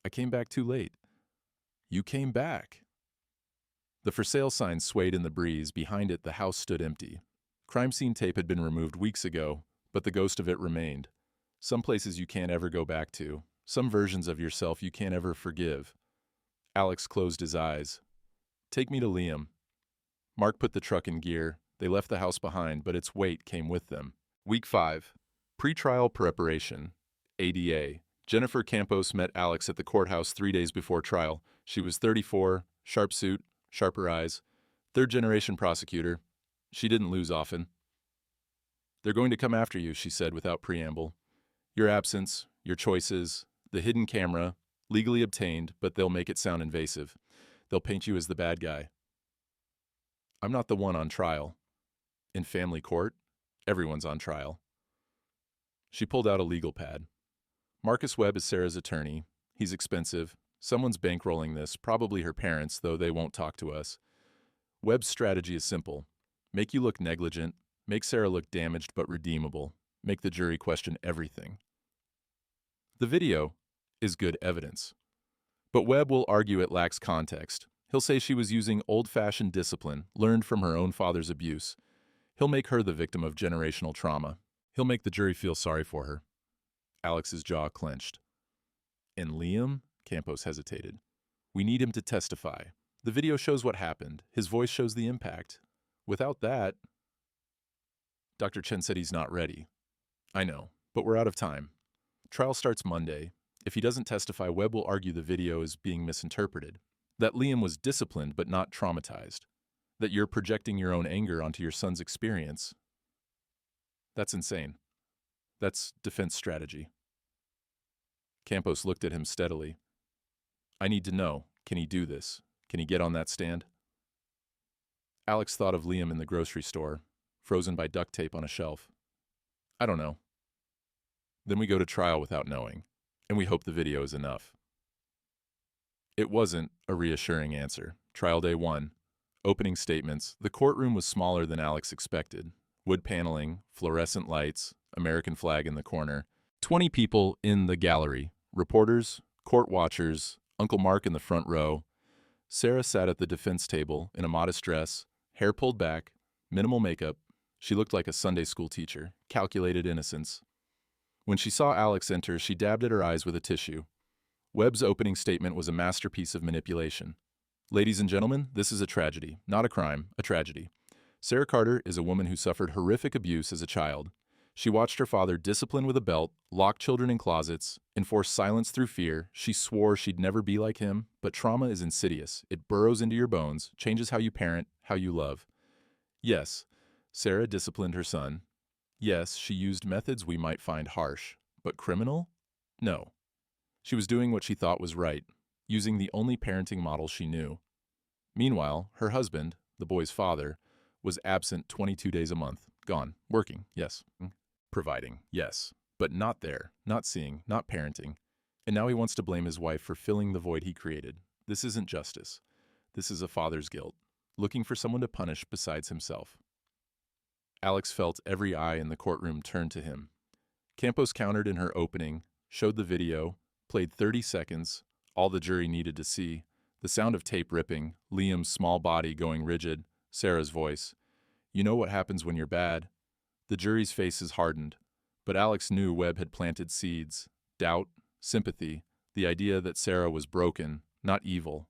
I came back too late. You came back. The for sale sign swayed in the breeze. Behind it, the house stood empty. Crime scene tape had been removed weeks ago, but the ghost of it remained. Some places you can't ever go back to. Some versions of yourself you can't ever forgive. Alex closed his eyes. Take me to Liam. Mark put the truck in gear. They left the house behind, but its weight came with them. Week 5. Pretrial preparation. ADA. Jennifer Campos met Alex at the courthouse 3 days before trial. She was 34, sharp suit, sharper eyes, third-generation prosecutor. She didn't lose often. They're going to come after you, she said without preamble. Your absence, your choices, the hidden camera, legally obtained, but they'll make it sound invasive. They'll paint you as the bad guy. I'm not the one on trial. In family court, everyone's on trial. She pulled out a legal pad. Marcus Webb is Sarah's attorney. He's expensive. Someone's bankrolling this, probably her parents, though they won't talk to us. Webb's strategy is simple. Make you look negligent, make Sarah look damaged but redeemable, make the jury question everything. The video is good evidence. But Webb will argue it lacks context. He'll say she was using old-fashioned discipline, learned from her own father's abuse. He'll make her the victim of generational trauma. He'll make the jury feel sorry for her. Alex's jaw clenched. And Liam? Campos hesitated. We need him to testify. The video shows what happened. His voice shows the impact. Without that... Dr. Chen said he's not ready. I know, but we're out of time. Trial starts Monday. If he doesn't testify, Webb will argue the video is being misinterpreted. That Liam was disciplined but not traumatized. That you're projecting your own anger onto your son's experience. That's insane. That's defense strategy. Campos looked at him steadily. I need to know, can he do this? Can he get on that stand? Alex thought of Liam in the grocery store, frozen by duct tape on a shelf. I don't know. Then we go to trial without knowing, and we hope the video is enough. It wasn't a reassuring answer. Trial day 1. Opening statements. The courtroom was smaller than Alex expected. Wood paneling, fluorescent lights, American flag in the corner. 20 people in the gallery. Reporters, court watchers, Uncle Mark in the front row. Sarah sat at the defense table in a modest dress, hair pulled back, minimal makeup. She looked like a Sunday school teacher, calculated innocence. When she saw Alex enter, she dabbed at her eyes with a tissue. Webb's opening statement was a masterpiece of manipulation. Ladies and gentlemen, this is a tragedy, not a crime, a tragedy. Sarah Carter is a woman who suffered horrific abuse as a child. She watched her father discipline with a belt, lock children in closets, enforce silence through fear. She swore she'd never be like him, but trauma is insidious. It burrows into your bones, changes how you parent, how you love. Yes, Sarah disciplined her son. Yes, she used methods we might find harsh, but criminal? No. She was doing what she thought was right, using the only parenting model she knew. Meanwhile, her husband, the boy's father, was absent 22 days a month. Gone. Working, yes. Providing, yes. But not there, not seeing, not parenting. And now he wants to blame his wife for filling the void he created. This isn't justice. This is a father's guilt, looking for someone to punish besides himself. Alex felt every eye in the courtroom turn to him. Campos countered in her opening, showed the video, played 30 seconds, all the jury needed to see. The sound of tape ripping, Liam's small body going rigid, Sarah's voice. You know what happens when you're bad. The jury's faces hardened, but Alex knew Webb had planted seeds, doubt, sympathy, the idea that Sarah was broken, not evil.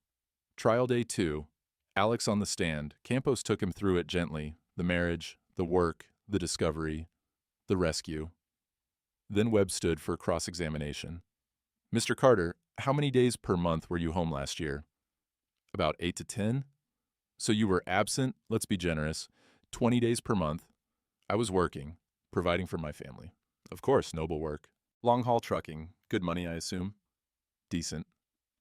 Trial day 2. Alex on the stand. Campos took him through it gently, the marriage, the work, the discovery, the rescue. Then Webb stood for cross-examination. Mr. Carter, how many days per month were you home last year? About 8 to 10? So you were absent, let's be generous, 20 days per month. I was working, providing for my family. Of course, noble work. Long-haul trucking, good money, I assume? Decent.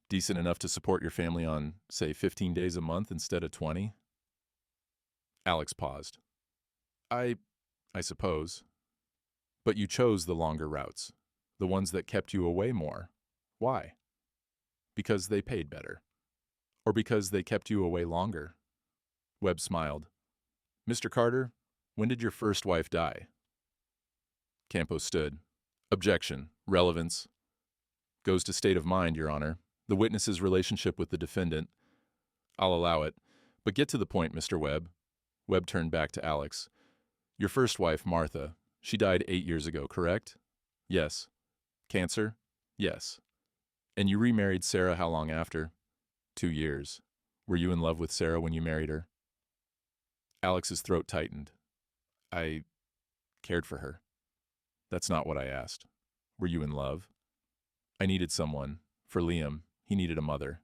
Decent enough to support your family on, say, 15 days a month instead of 20? Alex paused. I suppose. But you chose the longer routes, the ones that kept you away more. Why? Because they paid better. Or because they kept you away longer? Webb smiled. Mr. Carter, when did your first wife die? Campos stood. Objection. Relevance. Goes to state of mind, Your Honor. The witness's relationship with the defendant. I'll allow it. But get to the point, Mr. Webb. Webb turned back to Alex. Your first wife, Martha, she died 8 years ago, correct? Yes. Cancer? Yes. And you remarried Sarah how long after? 2 years. Were you in love with Sarah when you married her? Alex's throat tightened. I cared for her. That's not what I asked. Were you in love? I needed someone. For Liam, he needed a mother.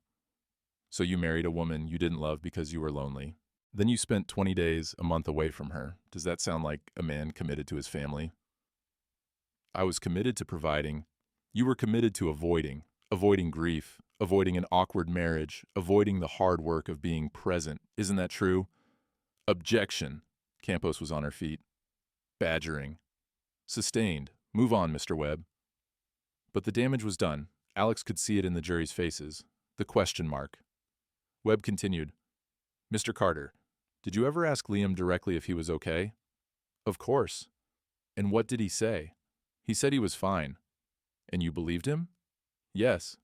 So you married a woman you didn't love because you were lonely. Then you spent 20 days, a month away from her. Does that sound like a man committed to his family? I was committed to providing. You were committed to avoiding grief, avoiding an awkward marriage, avoiding the hard work of being present. Isn't that true? Objection. Campos was on her feet. Badgering. Sustained. Move on, Mr. Webb. But the damage was done. Alex could see it in the jury's faces. The question mark. Webb continued. Mr. Carter, did you ever ask Liam directly if he was okay? Of course. And what did he say? He said he was fine. And you believed him? Yes.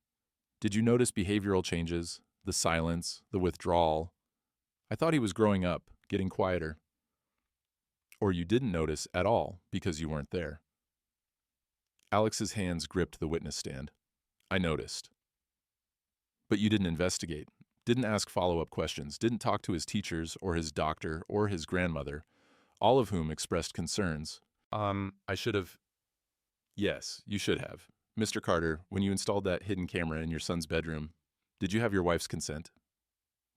Did you notice behavioral changes? The silence, the withdrawal? I thought he was growing up, getting quieter. Or you didn't notice at all because you weren't there. Alex's hands gripped the witness stand. I noticed. But you didn't investigate, didn't ask follow-up questions, didn't talk to his teachers or his doctor or his grandmother, all of whom expressed concerns. I should have. Yes, you should have. Mr. Carter, when you installed that hidden camera in your son's bedroom, did you have your wife's consent?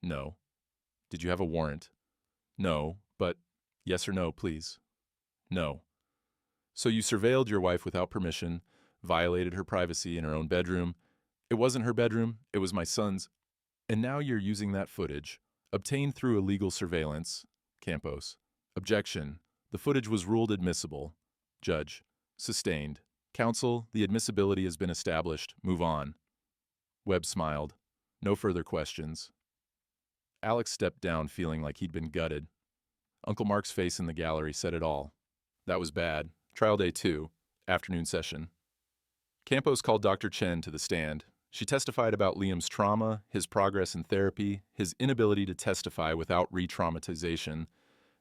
No. Did you have a warrant? No, but yes or no, please. No. So you surveilled your wife without permission, violated her privacy in her own bedroom. It wasn't her bedroom, it was my son's. And now you're using that footage, obtained through illegal surveillance. Campos. Objection. The footage was ruled admissible. Judge. Sustained. Counsel, the admissibility has been established. Move on. Webb smiled. No further questions. Alex stepped down feeling like he'd been gutted. Uncle Mark's face in the gallery said it all. That was bad. Trial day 2. Afternoon session. Campos called Dr. Chen to the stand. She testified about Liam's trauma, his progress in therapy, his inability to testify without re-traumatization.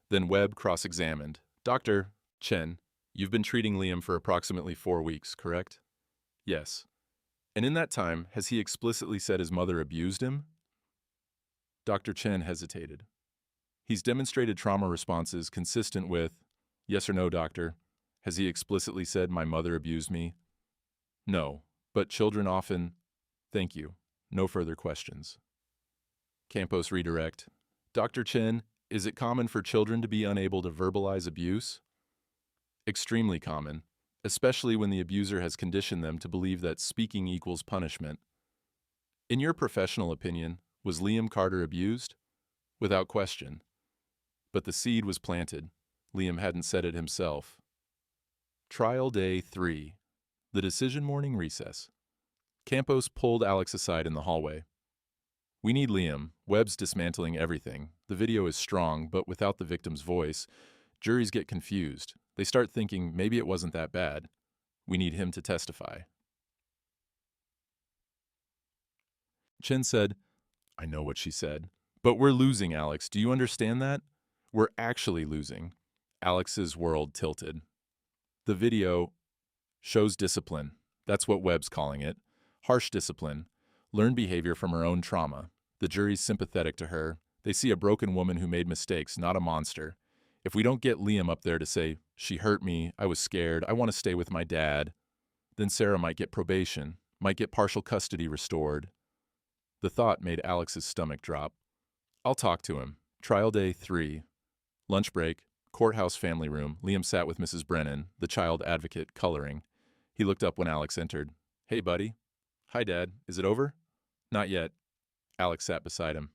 Then Webb cross-examined. Dr. Chen, you've been treating Liam for approximately 4 weeks, correct? Yes. And in that time, has he explicitly said his mother abused him? Dr. Chen hesitated. He's demonstrated trauma responses consistent with, yes or no, doctor. Has he explicitly said my mother abused me? No, but children often. Thank you. No further questions. Campos redirect. Dr. Chen, is it common for children to be unable to verbalize abuse? Extremely common, especially when the abuser has conditioned them to believe that speaking equals punishment. In your professional opinion, was Liam Carter abused? Without question. But the seed was planted. Liam hadn't said it himself. Trial day 3. The decision morning recess. Campos pulled Alex aside in the hallway. We need Liam. Webb's dismantling everything. The video is strong, but without the victim's voice, juries get confused. They start thinking maybe it wasn't that bad. We need him to testify. Chen said, I know what she said. But we're losing, Alex. Do you understand that? We're actually losing. Alex's world tilted. The video shows discipline. That's what Webb's calling it. Harsh discipline. Learned behavior from her own trauma. The jury's sympathetic to her. They see a broken woman who made mistakes, not a monster. If we don't get Liam up there to say, she hurt me, I was scared, I want to stay with my dad, then Sarah might get probation, might get partial custody restored. The thought made Alex's stomach drop. I'll talk to him. Trial day 3. Lunch break. Courthouse family room. Liam sat with Mrs. Brennan, the child advocate, coloring. He looked up when Alex entered. Hey, buddy. Hi, Dad. Is it over? Not yet. Alex sat beside him.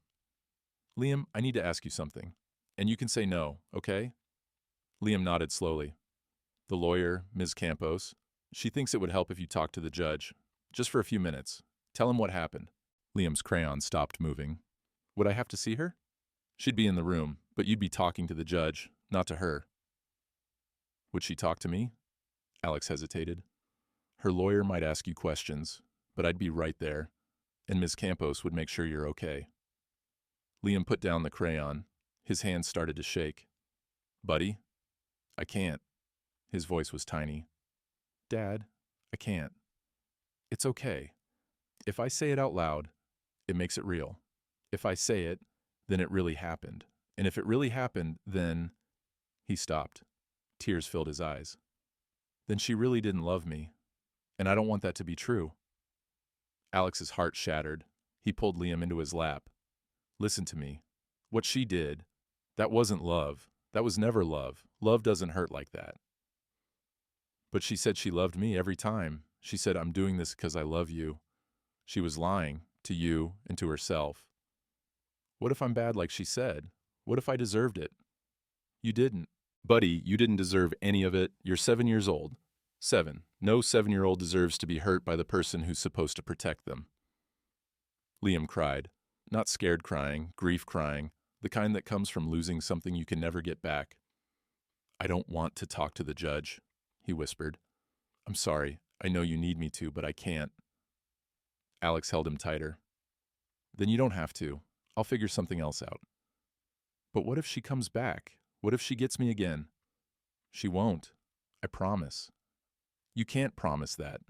Liam, I need to ask you something. And you can say no, okay? Liam nodded slowly. The lawyer, Ms. Campos, she thinks it would help if you talk to the judge. Just for a few minutes. Tell him what happened. Liam's crayon stopped moving. Would I have to see her? She'd be in the room, but you'd be talking to the judge, not to her. Would she talk to me? Alex hesitated. Her lawyer might ask you questions, but I'd be right there, and Ms. Campos would make sure you're okay. Liam put down the crayon. His hands started to shake. Buddy, I can't. His voice was tiny. Dad, I can't. It's okay. If I say it out loud, it makes it real. If I say it, then it really happened. And if it really happened, then... He stopped. Tears filled his eyes. Then she really didn't love me. And I don't want that to be true. Alex's heart shattered. He pulled Liam into his lap. Listen to me. What she did, that wasn't love. That was never love. Love doesn't hurt like that. But she said she loved me every time. She said, I'm doing this because I love you. She was lying to you and to herself. What if I'm bad like she said? What if I deserved it? You didn't. Buddy, you didn't deserve any of it. You're 7 years old. 7. No 7-year-old deserves to be hurt by the person who's supposed to protect them. Liam cried. Not scared crying, grief crying, the kind that comes from losing something you can never get back. I don't want to talk to the judge, he whispered. I'm sorry. I know you need me to, but I can't. Alex held him tighter. Then you don't have to. I'll figure something else out. But what if she comes back? What if she gets me again? She won't. I promise. You can't promise that.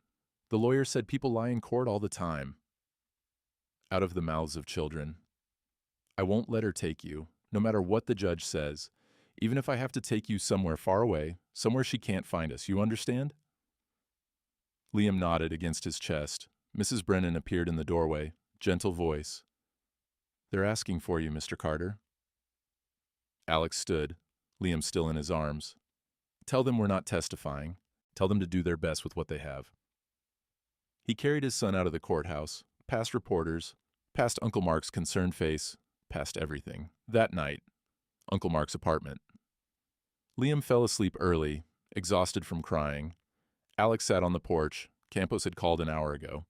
The lawyer said people lie in court all the time. Out of the mouths of children. I won't let her take you, no matter what the judge says, even if I have to take you somewhere far away, somewhere she can't find us. You understand? Liam nodded against his chest. Mrs. Brennan appeared in the doorway, gentle voice. They're asking for you, Mr. Carter. Alex stood, Liam still in his arms. Tell them we're not testifying. Tell them to do their best with what they have. He carried his son out of the courthouse, past reporters, past Uncle Mark's concerned face, past everything. That night, Uncle Mark's apartment. Liam fell asleep early, exhausted from crying. Alex sat on the porch. Campos had called an hour ago.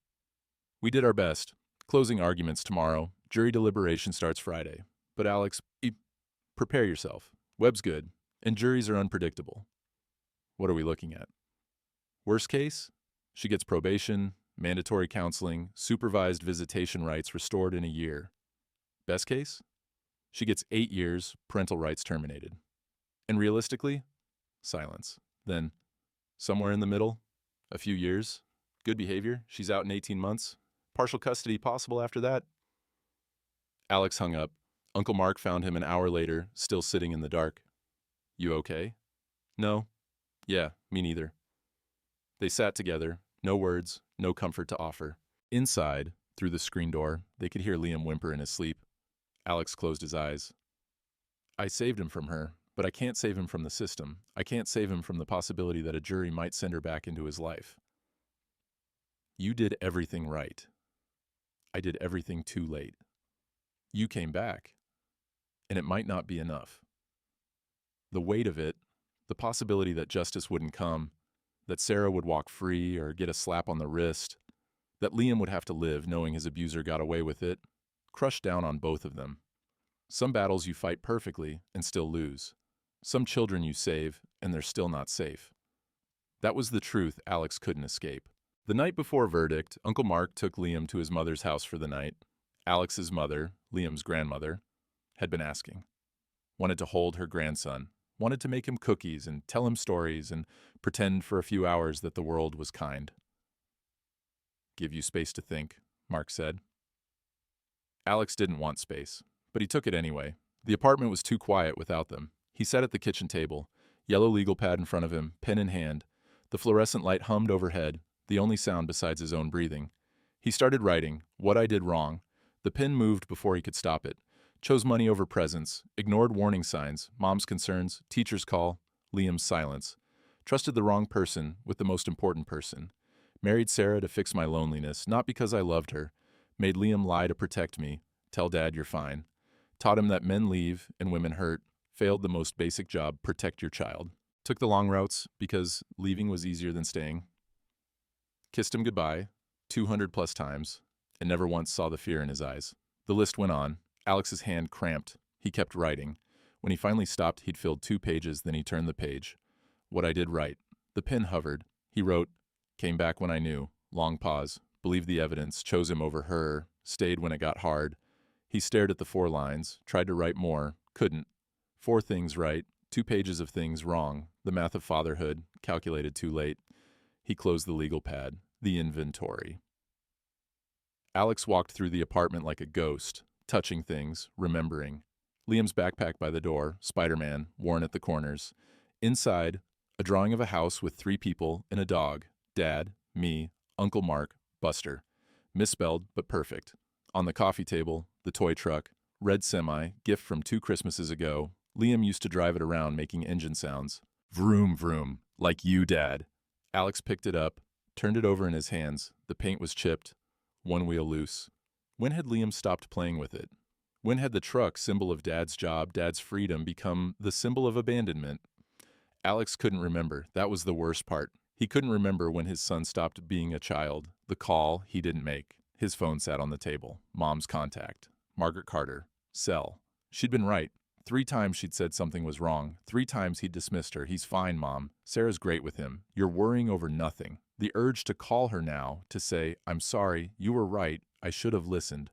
We did our best. Closing arguments tomorrow. Jury deliberation starts Friday. But Alex, prepare yourself. Webb's good, and juries are unpredictable. What are we looking at? Worst case? She gets probation, mandatory counseling, supervised visitation rights restored in a year. Best case? She gets 8 years, parental rights terminated. And realistically? Silence. Then, somewhere in the middle, a few years, good behavior, she's out in 18 months, partial custody possible after that. Alex hung up. Uncle Mark found him an hour later, still sitting in the dark. You okay? No. Yeah, me neither. They sat together, no words, no comfort to offer. Inside, through the screen door, they could hear Liam whimper in his sleep. Alex closed his eyes. I saved him from her, but I can't save him from the system. I can't save him from the possibility that a jury might send her back into his life. You did everything right. I did everything too late. You came back, and it might not be enough. The weight of it, the possibility that justice wouldn't come, that Sarah would walk free or get a slap on the wrist, that Liam would have to live knowing his abuser got away with it, crushed down on both of them. Some battles you fight perfectly and still lose. Some children you save and they're still not safe. That was the truth Alex couldn't escape. The night before verdict, Uncle Mark took Liam to his mother's house for the night. Alex's mother, Liam's grandmother, had been asking. Wanted to hold her grandson, wanted to make him cookies and tell him stories and pretend for a few hours that the world was kind. Give you space to think, Mark said. Alex didn't want space, but he took it anyway. The apartment was too quiet without them. He sat at the kitchen table, yellow legal pad in front of him, pen in hand. The fluorescent light hummed overhead, the only sound besides his own breathing. He started writing, what I did wrong. The pen moved before he could stop it. Chose money over presents, ignored warning signs, mom's concerns, teacher's call, Liam's silence. Trusted the wrong person with the most important person. Married Sarah to fix my loneliness, not because I loved her. Made Liam lie to protect me. Tell Dad you're fine. Taught him that men leave and women hurt. Failed the most basic job, protect your child. Took the long routes because leaving was easier than staying. Kissed him goodbye 200 plus times and never once saw the fear in his eyes. The list went on. Alex's hand cramped. He kept writing. When he finally stopped, he'd filled 2 pages, then he turned the page. What I did right. The pen hovered. He wrote, came back when I knew. Long pause. Believed the evidence. Chose him over her. Stayed when it got hard. He stared at the 4 lines. Tried to write more. Couldn't. 4 things right. 2 pages of things wrong. The math of fatherhood. Calculated too late. He closed the legal pad. The inventory. Alex walked through the apartment like a ghost, touching things, remembering. Liam's backpack by the door, Spider-Man, worn at the corners. Inside, a drawing of a house with 3 people and a dog. Dad, me, Uncle Mark, Buster. Misspelled, but perfect. On the coffee table, the toy truck, red semi, gift from 2 Christmases ago. Liam used to drive it around making engine sounds. Vroom, vroom, like you, Dad. Alex picked it up, turned it over in his hands. The paint was chipped, 1 wheel loose. When had Liam stopped playing with it? When had the truck, symbol of Dad's job, Dad's freedom, become the symbol of abandonment? Alex couldn't remember. That was the worst part. He couldn't remember when his son stopped being a child. The call he didn't make. His phone sat on the table. Mom's contact. Margaret Carter. Cell. She'd been right. 3 times she'd said something was wrong. 3 times he'd dismissed her. He's fine, Mom. Sarah's great with him. You're worrying over nothing. The urge to call her now, to say, I'm sorry, you were right, I should have listened,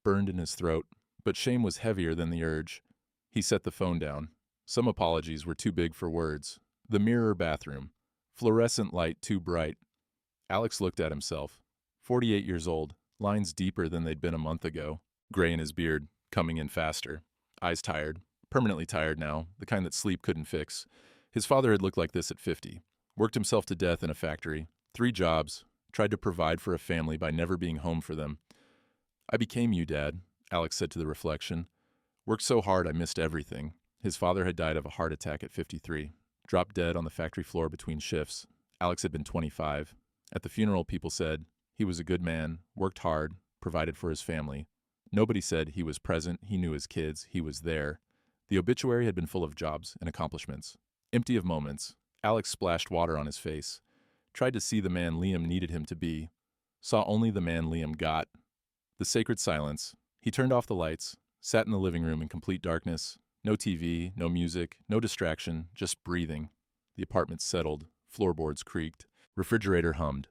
burned in his throat. But shame was heavier than the urge. He set the phone down. Some apologies were too big for words. The mirror bathroom. Fluorescent light too bright. Alex looked at himself. 48 years old. Lines deeper than they'd been a month ago. Gray in his beard, coming in faster. Eyes tired. Permanently tired now, the kind that sleep couldn't fix. His father had looked like this at 50. Worked himself to death in a factory. 3 jobs. Tried to provide for a family by never being home for them. I became you, Dad, Alex said to the reflection. Worked so hard I missed everything. His father had died of a heart attack at 53. Dropped dead on the factory floor between shifts. Alex had been 25. At the funeral, people said he was a good man, worked hard, provided for his family. Nobody said he was present, he knew his kids, he was there. The obituary had been full of jobs and accomplishments. Empty of moments. Alex splashed water on his face. Tried to see the man Liam needed him to be. Saw only the man Liam got. The sacred silence. He turned off the lights, sat in the living room in complete darkness. No TV, no music, no distraction, just breathing. The apartment settled, floorboards creaked, refrigerator hummed.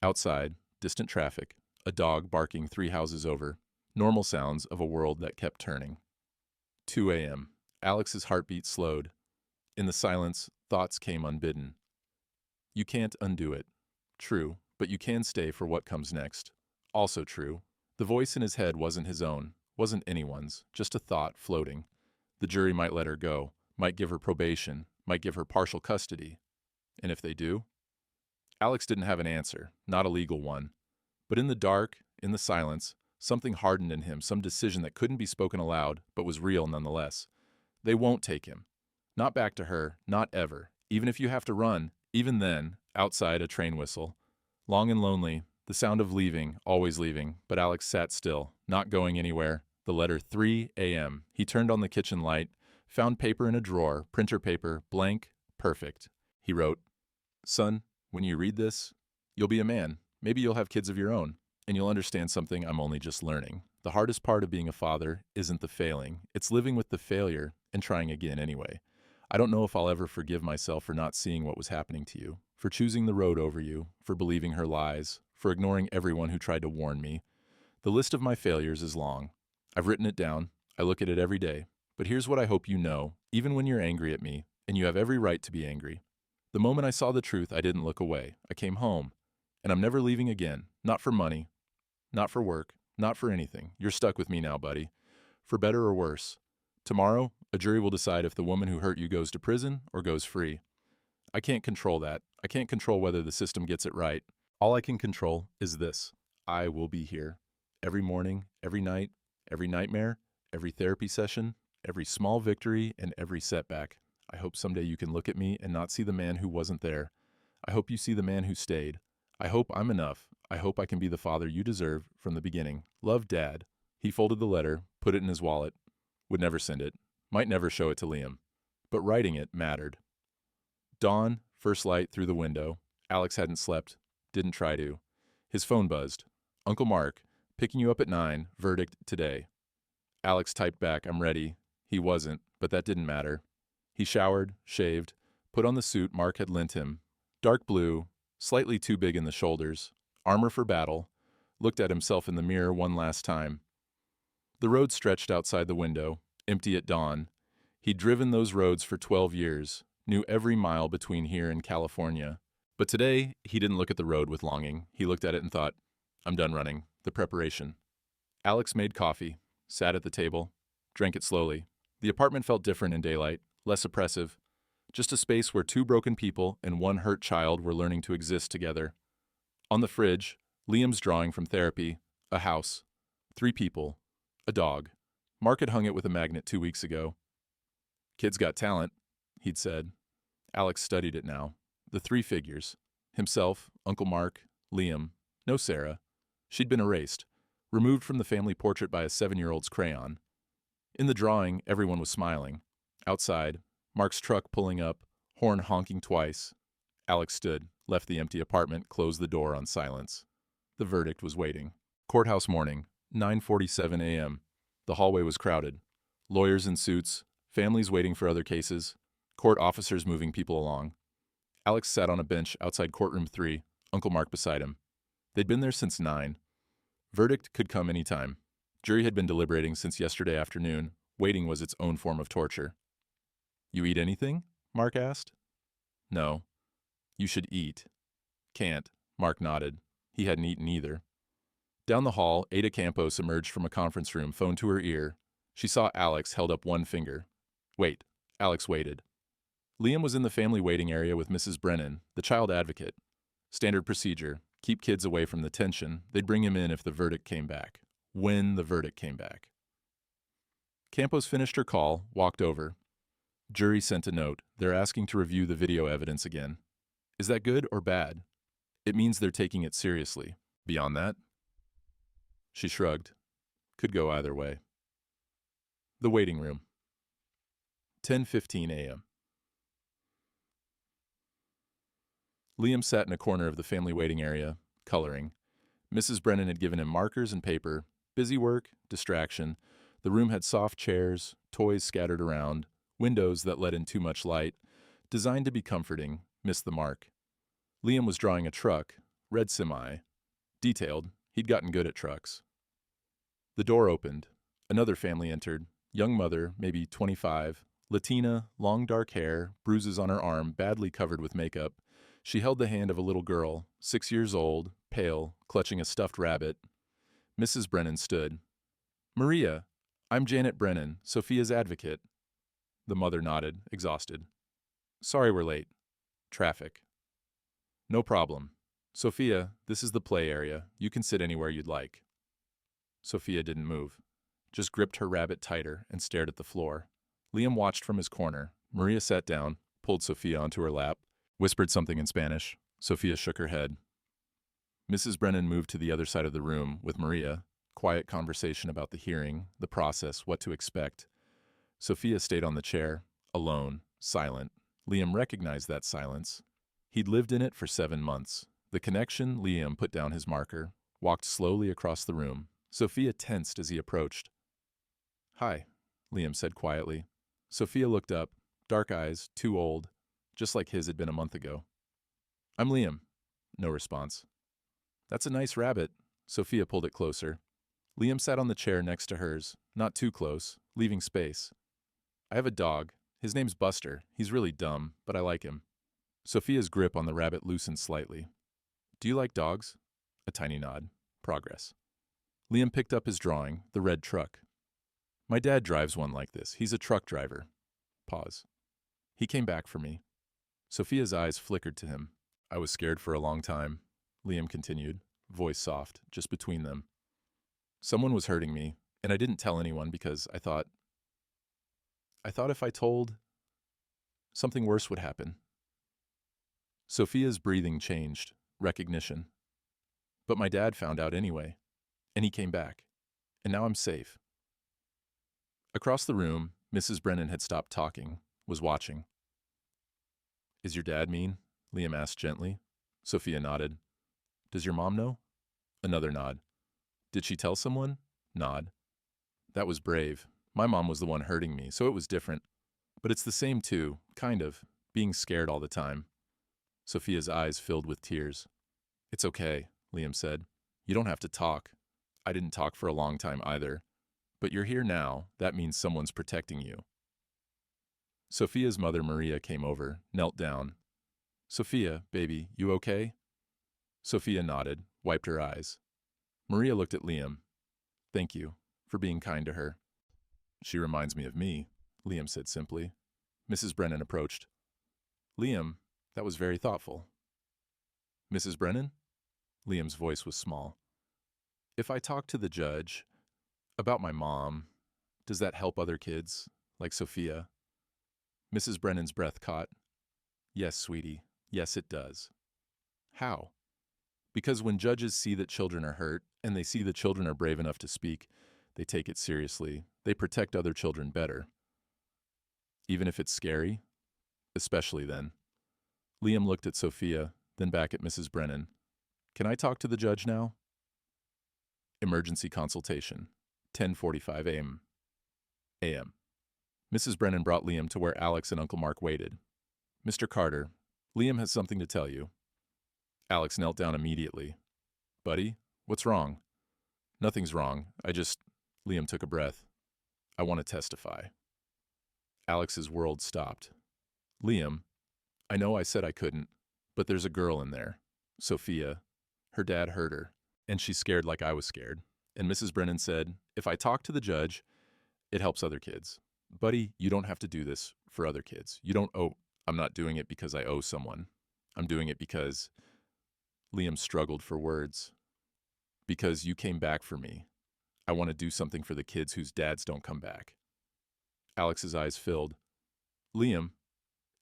Outside, distant traffic, a dog barking 3 houses over. Normal sounds of a world that kept turning. 2 a.m. Alex's heartbeat slowed. In the silence, thoughts came unbidden. You can't undo it. True, but you can stay for what comes next. Also true. The voice in his head wasn't his own, wasn't anyone's, just a thought floating. The jury might let her go, might give her probation, might give her partial custody. And if they do? Alex didn't have an answer, not a legal one. But in the dark, in the silence, something hardened in him, some decision that couldn't be spoken aloud, but was real nonetheless. They won't take him. Not back to her, not ever. Even if you have to run, even then, outside a train whistle. Long and lonely, the sound of leaving, always leaving, but Alex sat still, not going anywhere. The letter 3 a.m. He turned on the kitchen light, found paper in a drawer, printer paper, blank, perfect. He wrote, Son, when you read this, you'll be a man. Maybe you'll have kids of your own, and you'll understand something I'm only just learning. The hardest part of being a father isn't the failing. It's living with the failure and trying again anyway. I don't know if I'll ever forgive myself for not seeing what was happening to you, for choosing the road over you, for believing her lies, for ignoring everyone who tried to warn me. The The list of my failures is long. I've written it down. I look at it every day. But here's what I hope you know, even when you're angry at me, and you have every right to be angry. The moment I saw the truth, I didn't look away. I came home. And I'm never leaving again. Not for money. Not for work. Not for anything. You're stuck with me now, buddy. For better or worse. Tomorrow, a jury will decide if the woman who hurt you goes to prison or goes free. I can't control that. I can't control whether the system gets it right. All I can control is this. I will be here. Every morning, every night, every nightmare, every therapy session, every small victory, and every setback. I hope someday you can look at me and not see the man who wasn't there. I hope you see the man who stayed. I hope I'm enough. I hope I can be the father you deserve from the beginning. Love, Dad. He folded the letter, put it in his wallet. Would never send it. Might never show it to Liam. But writing it mattered. Dawn, first light through the window. Alex hadn't slept. Didn't try to. His phone buzzed. Uncle Mark, picking you up at 9, verdict today. Alex typed back, I'm ready. He wasn't, but that didn't matter. He showered, shaved, put on the suit Mark had lent him. Dark blue, slightly too big in the shoulders, armor for battle, looked at himself in the mirror one last time. The road stretched outside the window, empty at dawn. He'd driven those roads for 12 years, knew every mile between here and California. But today, he didn't look at the road with longing. He looked at it and thought, I'm done running. The preparation. Alex made coffee, sat at the table, drank it slowly. The apartment felt different in daylight, less oppressive. Just a space where 2 broken people and 1 hurt child were learning to exist together. On the fridge, Liam's drawing from therapy, a house, 3 people, a dog. Mark had hung it with a magnet 2 weeks ago. Kid's got talent, he'd said. Alex studied it now. The 3 figures. Himself, Uncle Mark, Liam, no Sarah. She'd been erased, removed from the family portrait by a 7-year-old's crayon. In the drawing, everyone was smiling. Outside, Mark's truck pulling up, horn honking twice. Alex stood, left the empty apartment, closed the door on silence. The verdict was waiting. Courthouse morning, 9:47 a.m. The hallway was crowded. Lawyers in suits, families waiting for other cases, court officers moving people along. Alex sat on a bench outside courtroom 3, Uncle Mark beside him. They'd been there since 9. Verdict could come any time. Jury had been deliberating since yesterday afternoon. Waiting was its own form of torture. You eat anything? Mark asked. No. You should eat. Can't. Mark nodded. He hadn't eaten either. Down the hall, Ada Campos emerged from a conference room, phone to her ear. She saw Alex, held up one finger. Wait. Alex waited. Liam was in the family waiting area with Mrs. Brennan, the child advocate. Standard procedure. Keep kids away from the tension. They'd bring him in if the verdict came back. When the verdict came back. Campos finished her call, walked over. Jury sent a note. They're asking to review the video evidence again. Is that good or bad? It means they're taking it seriously. Beyond that? She shrugged. Could go either way. The waiting room. 10:15 a.m. Liam sat in a corner of the family waiting area, coloring. Mrs. Brennan had given him markers and paper. Busy work, distraction. The room had soft chairs, toys scattered around, windows that let in too much light. Designed to be comforting, missed the mark. Liam was drawing a truck, red semi. Detailed, he'd gotten good at trucks. The door opened. Another family entered. Young mother, maybe 25. Latina, long dark hair, bruises on her arm, badly covered with makeup. She held the hand of a little girl, 6 years old, pale, clutching a stuffed rabbit. Mrs. Brennan stood. Maria, I'm Janet Brennan, Sophia's advocate. The mother nodded, exhausted. Sorry we're late. Traffic. No problem. Sophia, this is the play area. You can sit anywhere you'd like. Sophia didn't move, just gripped her rabbit tighter and stared at the floor. Liam watched from his corner. Maria sat down, pulled Sophia onto her lap, whispered something in Spanish. Sophia shook her head. Mrs. Brennan moved to the other side of the room with Maria. Quiet conversation about the hearing, the process, what to expect. Sophia stayed on the chair, alone, silent. Liam recognized that silence. He'd lived in it for 7 months. The connection, Liam put down his marker, walked slowly across the room. Sophia tensed as he approached. Hi, Liam said quietly. Sophia looked up, dark eyes, too old, just like his had been a month ago. I'm Liam. No response. That's a nice rabbit. Sophia pulled it closer. Liam sat on the chair next to hers, not too close, leaving space. I have a dog. His name's Buster. He's really dumb, but I like him. Sophia's grip on the rabbit loosened slightly. Do you like dogs? A tiny nod. Progress. Liam picked up his drawing, the red truck. My dad drives one like this. He's a truck driver. Pause. He came back for me. Sophia's eyes flickered to him. I was scared for a long time, Liam continued, voice soft, just between them. Someone was hurting me, and I didn't tell anyone because I thought if I told, something worse would happen. Sophia's breathing changed, recognition. But my dad found out anyway, and he came back, and now I'm safe. Across the room, Mrs. Brennan had stopped talking, was watching. Is your dad mean? Liam asked gently. Sophia nodded. Does your mom know? Another nod. Did she tell someone? Nod. That was brave. My mom was the one hurting me, so it was different. But it's the same too, kind of, being scared all the time. Sophia's eyes filled with tears. It's okay, Liam said. You don't have to talk. I didn't talk for a long time either. But you're here now. That means someone's protecting you. Sophia's mother, Maria, came over, knelt down. Sophia, baby, you okay? Sophia nodded, wiped her eyes. Maria looked at Liam. Thank you for being kind to her. She reminds me of me, Liam said simply. Mrs. Brennan approached. Liam, that was very thoughtful. Mrs. Brennan? Liam's voice was small. If I talk to the judge about my mom, does that help other kids, like Sophia? Mrs. Brennan's breath caught. Yes, sweetie. Yes, it does. How? Because when judges see that children are hurt, and they see the children are brave enough to speak, they take it seriously. They protect other children better. Even if it's scary? Especially then. Liam looked at Sophia, then back at Mrs. Brennan. Can I talk to the judge now? Emergency consultation. 10:45 a.m. Mrs. Brennan brought Liam to where Alex and Uncle Mark waited. Mr. Carter, Liam has something to tell you. Alex knelt down immediately. Buddy, what's wrong? Nothing's wrong. Liam took a breath. I want to testify. Alex's world stopped. Liam, I know I said I couldn't, but there's a girl in there. Sophia. Her dad hurt her, and she's scared like I was scared. And Mrs. Brennan said, if I talk to the judge, it helps other kids. Buddy, you don't have to do this for other kids. You don't owe. I'm not doing it because I owe someone. I'm doing it because... Liam struggled for words. Because you came back for me. I want to do something for the kids whose dads don't come back. Alex's eyes filled. Liam,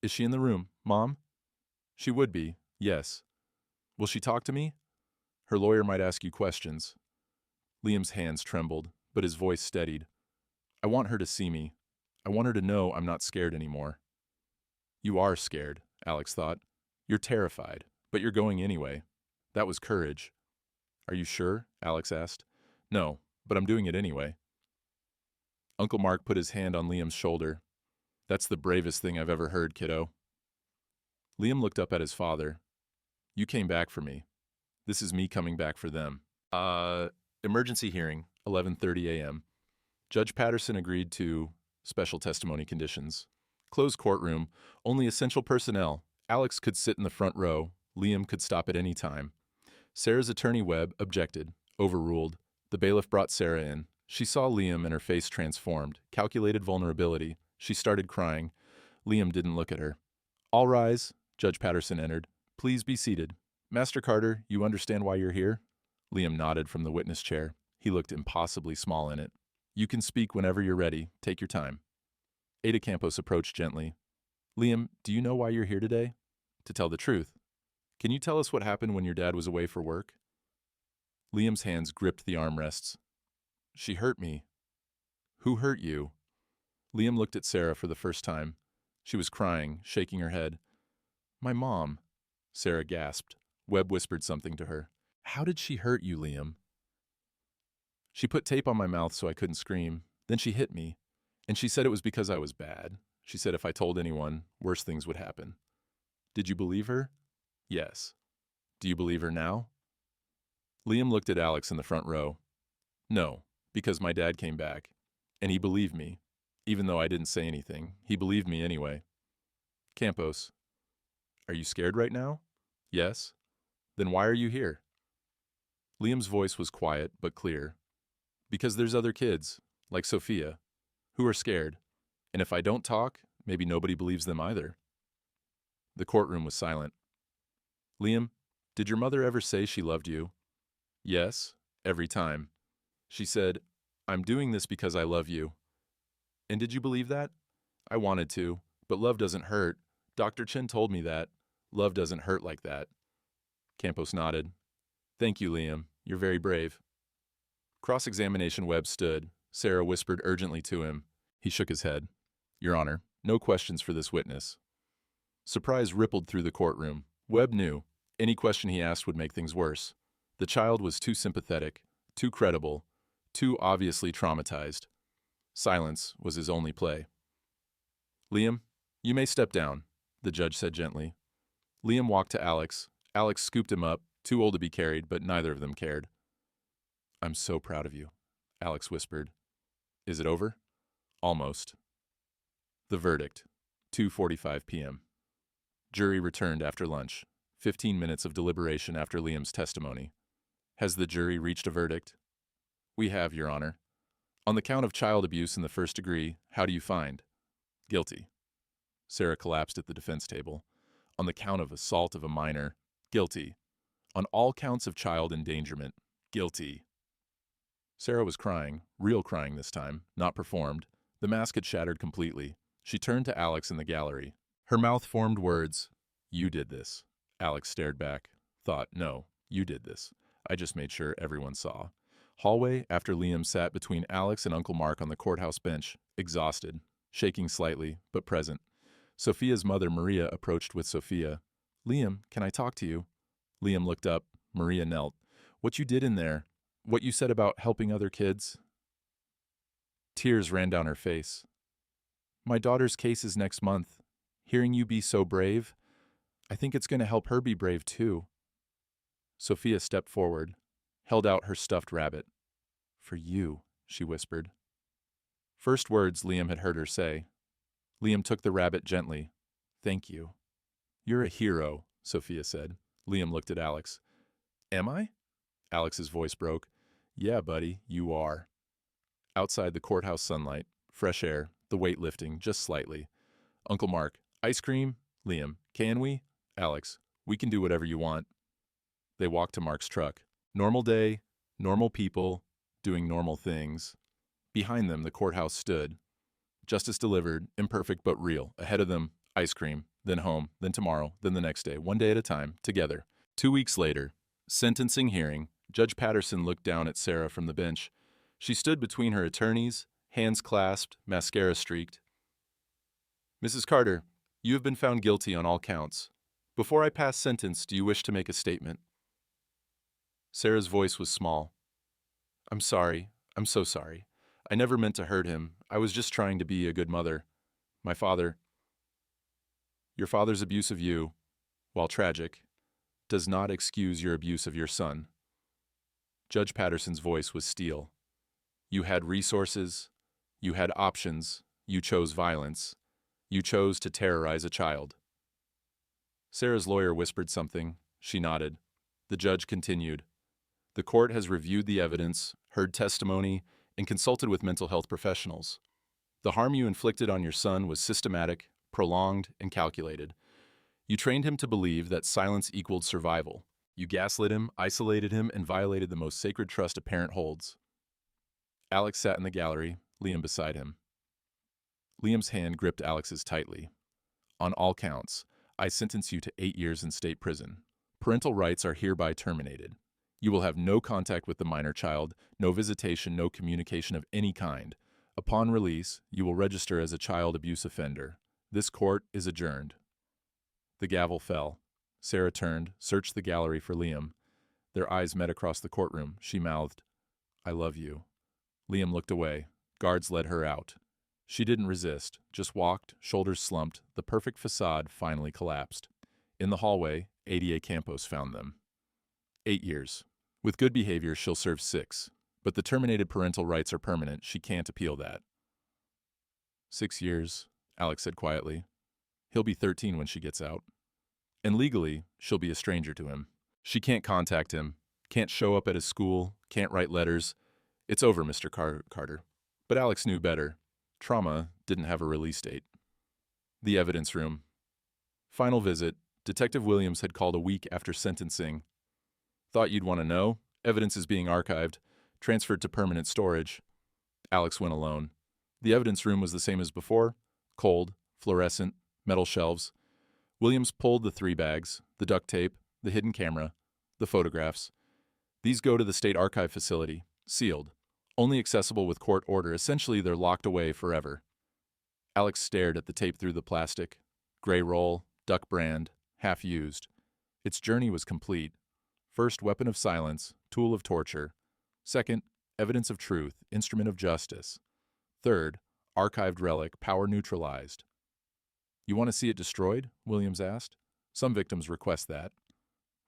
is she in the room, Mom? She would be, yes. Will she talk to me? Her lawyer might ask you questions. Liam's hands trembled, but his voice steadied. I want her to see me. I want her to know I'm not scared anymore. You are scared, Alex thought. You're terrified, but you're going anyway. That was courage. Are you sure? Alex asked. No, but I'm doing it anyway. Uncle Mark put his hand on Liam's shoulder. That's the bravest thing I've ever heard, kiddo. Liam looked up at his father. You came back for me. This is me coming back for them. Emergency hearing, 11:30 a.m. Judge Patterson agreed to special testimony conditions. Closed courtroom, only essential personnel. Alex could sit in the front row. Liam could stop at any time. Sarah's attorney Webb objected, overruled. The bailiff brought Sarah in. She saw Liam and her face transformed, calculated vulnerability. She started crying. Liam didn't look at her. All rise. Judge Patterson entered. Please be seated. Master Carter, you understand why you're here? Liam nodded from the witness chair. He looked impossibly small in it. You can speak whenever you're ready. Take your time. Ada Campos approached gently. Liam, do you know why you're here today? To tell the truth. Can you tell us what happened when your dad was away for work? Liam's hands gripped the armrests. She hurt me. Who hurt you? Liam looked at Sarah for the first time. She was crying, shaking her head. My mom. Sarah gasped. Webb whispered something to her. How did she hurt you, Liam? She put tape on my mouth so I couldn't scream. Then she hit me. And she said it was because I was bad. She said if I told anyone, worse things would happen. Did you believe her? Yes. Do you believe her now? Liam looked at Alex in the front row. No, Because my dad came back. And he believed me. Even though I didn't say anything, he believed me anyway. Campos, are you scared right now? Yes? Then why are you here? Liam's voice was quiet but clear. Because there's other kids, like Sophia, who are scared. And if I don't talk, maybe nobody believes them either. The courtroom was silent. Liam, did your mother ever say she loved you? Yes, every time. She said, I'm doing this because I love you. And did you believe that? I wanted to, but love doesn't hurt. Dr. Chin told me that. Love doesn't hurt like that. Campos nodded. Thank you, Liam. You're very brave. Cross-examination Webb stood. Sarah whispered urgently to him. He shook his head. Your Honor, no questions for this witness. Surprise rippled through the courtroom. Webb knew. Any question he asked would make things worse. The child was too sympathetic, too credible, too obviously traumatized. Silence was his only play. Liam, you may step down, the judge said gently. Liam walked to Alex. Alex scooped him up, too old to be carried, but neither of them cared. I'm so proud of you, Alex whispered. Is it over? Almost. The verdict, 2:45 p.m. Jury returned after lunch, 15 minutes of deliberation after Liam's testimony. Has the jury reached a verdict? We have, Your Honor. On the count of child abuse in the first degree, how do you find? Guilty. Sarah collapsed at the defense table. On the count of assault of a minor, guilty. On all counts of child endangerment, guilty. Sarah was crying, real crying this time, not performed. The mask had shattered completely. She turned to Alex in the gallery. Her mouth formed words. You did this. Alex stared back. Thought, no, you did this. I just made sure everyone saw. Hallway after Liam sat between Alex and Uncle Mark on the courthouse bench, exhausted, shaking slightly, but present. Sophia's mother, Maria, approached with Sophia. Liam, can I talk to you? Liam looked up. Maria knelt. What you did in there, what you said about helping other kids. Tears ran down her face. My daughter's case is next month. Hearing you be so brave, I think it's going to help her be brave too. Sophia stepped forward, held out her stuffed rabbit. For you, she whispered. First words Liam had heard her say. Liam took the rabbit gently. Thank you. You're a hero, Sophia said. Liam looked at Alex. Am I? Alex's voice broke. Yeah, buddy, you are. Outside the courthouse sunlight, fresh air, the weight lifting just slightly. Uncle Mark, ice cream? Liam, can we? Alex, we can do whatever you want. They walked to Mark's truck. Normal day, normal people, doing normal things. Behind them, the courthouse stood. Justice delivered, imperfect but real. Ahead of them, ice cream, then home, then tomorrow, then the next day, one day at a time, together. 2 weeks later, sentencing hearing, Judge Patterson looked down at Sarah from the bench. She stood between her attorneys, hands clasped, mascara streaked. Mrs. Carter, you have been found guilty on all counts. Before I pass sentence, do you wish to make a statement? Sarah's voice was small. I'm sorry. I'm so sorry. I never meant to hurt him. I was just trying to be a good mother. My father. Your father's abuse of you, while tragic, does not excuse your abuse of your son. Judge Patterson's voice was steel. You had resources. You had options. You chose violence. You chose to terrorize a child. Sarah's lawyer whispered something. She nodded. The judge continued. The court has reviewed the evidence, heard testimony, and consulted with mental health professionals. The harm you inflicted on your son was systematic, prolonged, and calculated. You trained him to believe that silence equaled survival. You gaslit him, isolated him, and violated the most sacred trust a parent holds. Alex sat in the gallery, Liam beside him. Liam's hand gripped Alex's tightly. On all counts, I sentence you to 8 years in state prison. Parental rights are hereby terminated. You will have no contact with the minor child, no visitation, no communication of any kind. Upon release, you will register as a child abuse offender. This court is adjourned. The gavel fell. Sarah turned, searched the gallery for Liam. Their eyes met across the courtroom. She mouthed, I love you. Liam looked away. Guards led her out. She didn't resist, just walked, shoulders slumped. The perfect facade finally collapsed. In the hallway, ADA Campos found them. 8 years. With good behavior, she'll serve 6. But the terminated parental rights are permanent. She can't appeal that. 6 years, Alex said quietly. He'll be 13 when she gets out. And legally, she'll be a stranger to him. She can't contact him, can't show up at his school, can't write letters. It's over, Mr. Carter. But Alex knew better. Trauma didn't have a release date. The evidence room. Final visit. Detective Williams had called a week after sentencing. Thought you'd want to know? Evidence is being archived, transferred to permanent storage. Alex went alone. The evidence room was the same as before. Cold, fluorescent, metal shelves. Williams pulled the 3 bags, the duct tape, the hidden camera, the photographs. These go to the state archive facility, sealed, only accessible with court order. Essentially, they're locked away forever. Alex stared at the tape through the plastic. Gray roll, duck brand, half used. Its journey was complete. First, weapon of silence, tool of torture. Second, evidence of truth, instrument of justice. Third, archived relic, power neutralized. You want to see it destroyed? Williams asked. Some victims request that.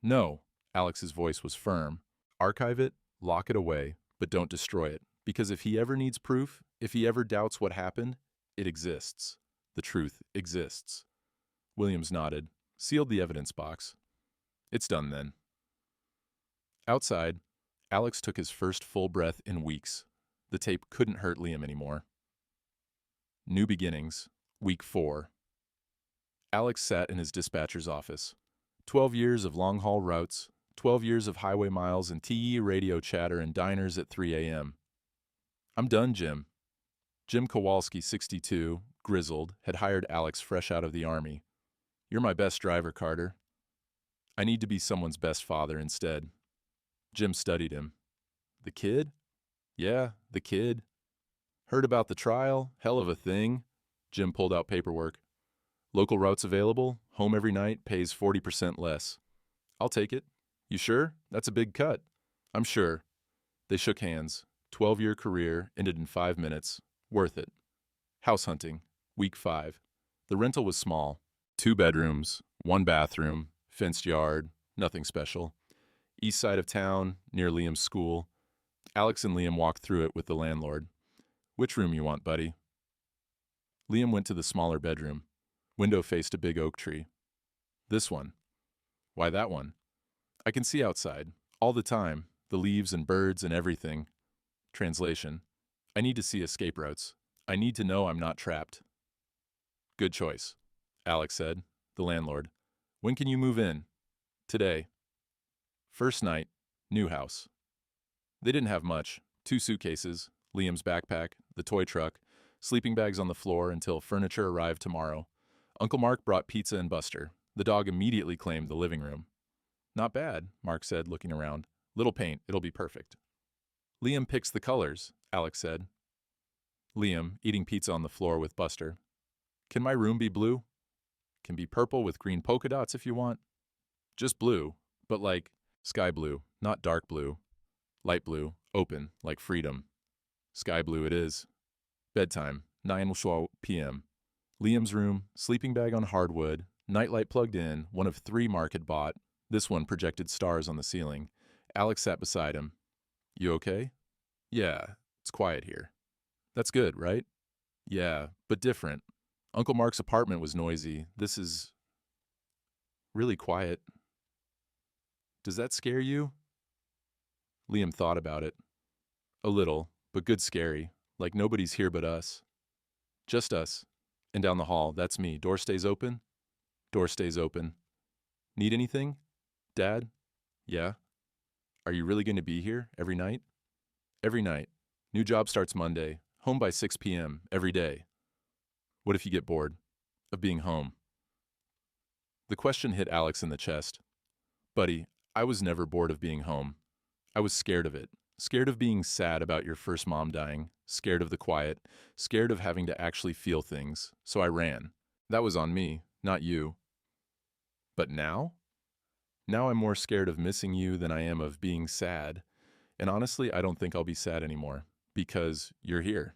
No, Alex's voice was firm. Archive it, lock it away, but don't destroy it. Because if he ever needs proof, if he ever doubts what happened, it exists. The truth exists. Williams nodded, sealed the evidence box. It's done then. Outside, Alex took his first full breath in weeks. The tape couldn't hurt Liam anymore. New beginnings, week 4. Alex sat in his dispatcher's office. 12 years of long-haul routes, 12 years of highway miles and TE radio chatter in diners at 3 a.m. I'm done, Jim. Jim Kowalski, 62, grizzled, had hired Alex fresh out of the Army. You're my best driver, Carter. I need to be someone's best father instead. Jim studied him. The kid? Yeah, the kid. Heard about the trial? Hell of a thing. Jim pulled out paperwork. Local routes available, home every night, pays 40% less. I'll take it. You sure? That's a big cut. I'm sure. They shook hands. 12-year career, ended in 5 minutes. Worth it. House hunting, week 5. The rental was small. 2 bedrooms, 1 bathroom, fenced yard, nothing special. East side of town, near Liam's school. Alex and Liam walked through it with the landlord. Which room you want, buddy? Liam went to the smaller bedroom. Window faced a big oak tree. This one. Why that one? I can see outside, all the time, the leaves and birds and everything. Translation. I need to see escape routes. I need to know I'm not trapped. Good choice, Alex said, the landlord. When can you move in? Today. First night, new house. They didn't have much. 2 suitcases, Liam's backpack, the toy truck, sleeping bags on the floor until furniture arrived tomorrow. Uncle Mark brought pizza and Buster. The dog immediately claimed the living room. Not bad, Mark said, looking around. Little paint, it'll be perfect. Liam picks the colors, Alex said. Liam, eating pizza on the floor with Buster. Can my room be blue? Can be purple with green polka dots if you want. Just blue, but like sky blue, not dark blue. Light blue, open, like freedom. Sky blue it is. Bedtime, 9 p.m. Liam's room, sleeping bag on hardwood, nightlight plugged in, one of 3 Mark had bought. This one projected stars on the ceiling. Alex sat beside him. You okay? Yeah, it's quiet here. That's good, right? Yeah, but different. Uncle Mark's apartment was noisy. This is really quiet. Does that scare you? Liam thought about it. A little, but good scary, like nobody's here but us. Just us. And down the hall, that's me. Door stays open? Door stays open. Need anything? Dad? Yeah? Are you really going to be here every night? Every night. New job starts Monday. Home by 6 p.m. every day. What if you get bored of being home? The question hit Alex in the chest. Buddy, I was never bored of being home. I was scared of it. Scared of being sad about your first mom dying. Scared of the quiet. Scared of having to actually feel things. So I ran. That was on me, not you. But now? Now I'm more scared of missing you than I am of being sad. And honestly, I don't think I'll be sad anymore. Because you're here.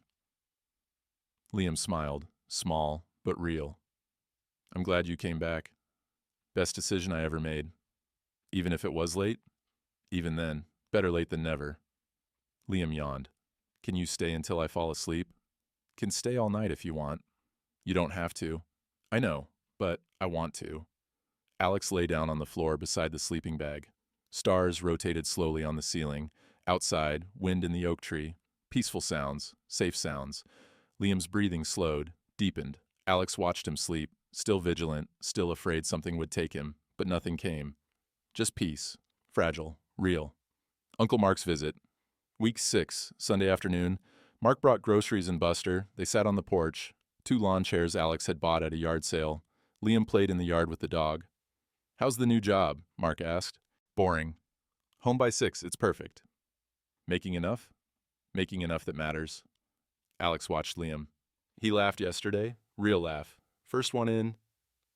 Liam smiled, small but real. I'm glad you came back. Best decision I ever made. Even if it was late? Even then, better late than never. Liam yawned. Can you stay until I fall asleep? Can stay all night if you want. You don't have to. I know, but I want to. Alex lay down on the floor beside the sleeping bag. Stars rotated slowly on the ceiling. Outside, wind in the oak tree. Peaceful sounds, safe sounds. Liam's breathing slowed, deepened. Alex watched him sleep, still vigilant, still afraid something would take him, but nothing came. Just peace. Fragile. Real. Uncle Mark's visit. Week 6, Sunday afternoon. Mark brought groceries and Buster. They sat on the porch. 2 lawn chairs Alex had bought at a yard sale. Liam played in the yard with the dog. How's the new job? Mark asked. Boring. Home by 6, it's perfect. Making enough? Making enough that matters. Alex watched Liam. He laughed yesterday. Real laugh. First one in,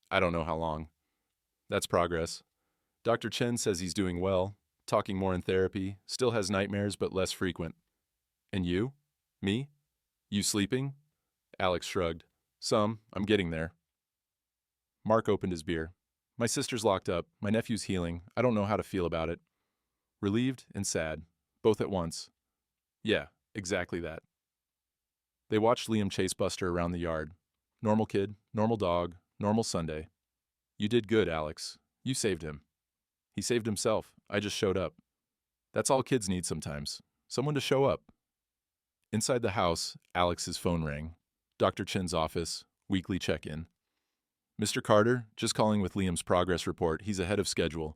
I don't know how long. That's progress. Dr. Chen says he's doing well, talking more in therapy, still has nightmares but less frequent. And you? Me? You sleeping? Alex shrugged. Some. I'm getting there. Mark opened his beer. My sister's locked up. My nephew's healing. I don't know how to feel about it. Relieved and sad. Both at once. Yeah, exactly that. They watched Liam chase Buster around the yard. Normal kid, normal dog, normal Sunday. You did good, Alex. You saved him. He saved himself. I just showed up. That's all kids need sometimes. Someone to show up. Inside the house, Alex's phone rang. Dr. Chin's office, weekly check-in. Mr. Carter, just calling with Liam's progress report. He's ahead of schedule.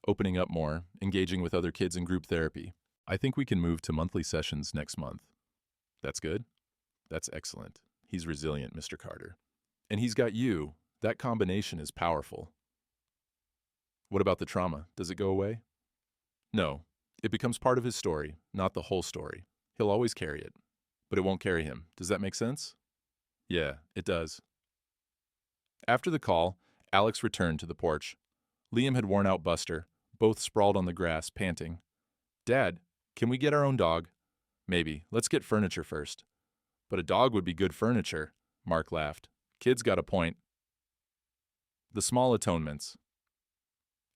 Opening up more, engaging with other kids in group therapy. I think we can move to monthly sessions next month. That's good? That's excellent. He's resilient, Mr. Carter. And he's got you. That combination is powerful. What about the trauma? Does it go away? No. It becomes part of his story, not the whole story. He'll always carry it. But it won't carry him. Does that make sense? Yeah, it does. After the call, Alex returned to the porch. Liam had worn out Buster, both sprawled on the grass, panting. Dad, can we get our own dog? Maybe. Let's get furniture first. But a dog would be good furniture, Mark laughed. Kid's got a point. The small atonements.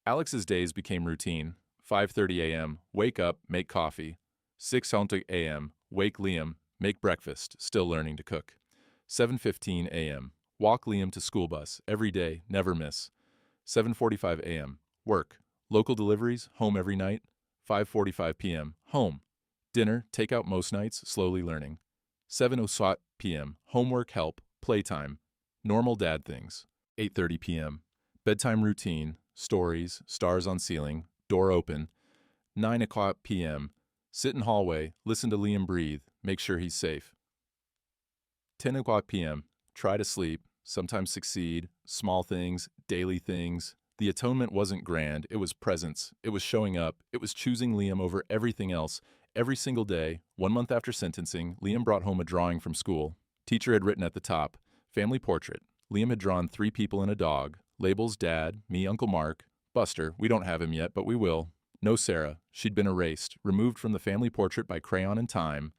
Alex's days became routine. 5:30 a.m., wake up, make coffee. 6:00 a.m., wake Liam, make breakfast, still learning to cook. 7:15 a.m., walk Liam to school bus, every day, never miss. 7:45 a.m., work, local deliveries, home every night. 5:45 p.m., home. Dinner, take out most nights, slowly learning. 7:00 p.m., homework, help, playtime, normal dad things. 8:30 p.m., bedtime routine, stories, stars on ceiling, door open. 9:00 p.m., sit in hallway, listen to Liam breathe, make sure he's safe. 10:00 p.m., try to sleep, sometimes succeed, small things, daily things. The atonement wasn't grand, it was presence, it was showing up, it was choosing Liam over everything else. Every single day, 1 month after sentencing, Liam brought home a drawing from school. Teacher had written at the top, family portrait. Liam had drawn 3 people and a dog. Labels Dad, me, Uncle Mark, Buster, we don't have him yet, but we will. No Sarah, she'd been erased, removed from the family portrait by crayon and time.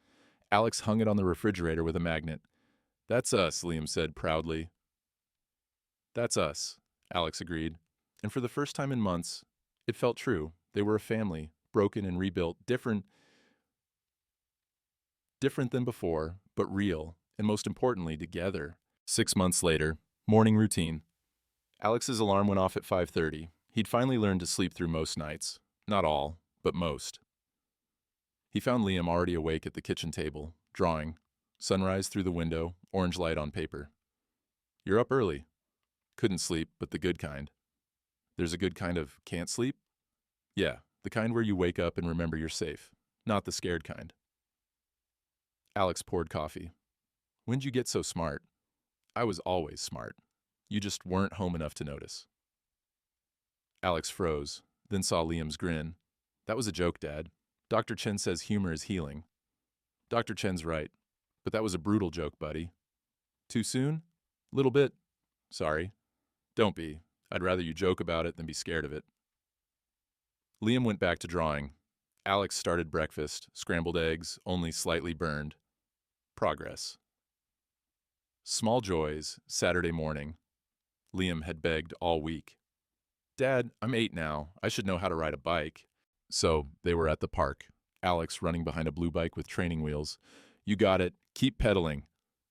Alex hung it on the refrigerator with a magnet. That's us, Liam said proudly. That's us, Alex agreed. And for the first time in months, it felt true. They were a family, broken and rebuilt, different than before, but real, and most importantly, together. 6 months later, morning routine. Alex's alarm went off at 5:30. He'd finally learned to sleep through most nights. Not all, but most. He found Liam already awake at the kitchen table, drawing. Sunrise through the window, orange light on paper. You're up early. Couldn't sleep, but the good kind. There's a good kind of can't sleep? Yeah, the kind where you wake up and remember you're safe, not the scared kind. Alex poured coffee. When'd you get so smart? I was always smart. You just weren't home enough to notice. Alex froze, then saw Liam's grin. That was a joke, Dad. Dr. Chen says humor is healing. Dr. Chen's right, but that was a brutal joke, buddy. Too soon? Little bit. Sorry. Don't be. I'd rather you joke about it than be scared of it. Liam went back to drawing. Alex started breakfast, scrambled eggs, only slightly burned. Progress. Small joys, Saturday morning. Liam had begged all week. Dad, I'm 8 now. I should know how to ride a bike. So they were at the park. Alex running behind a blue bike with training wheels. You got it. Keep pedaling.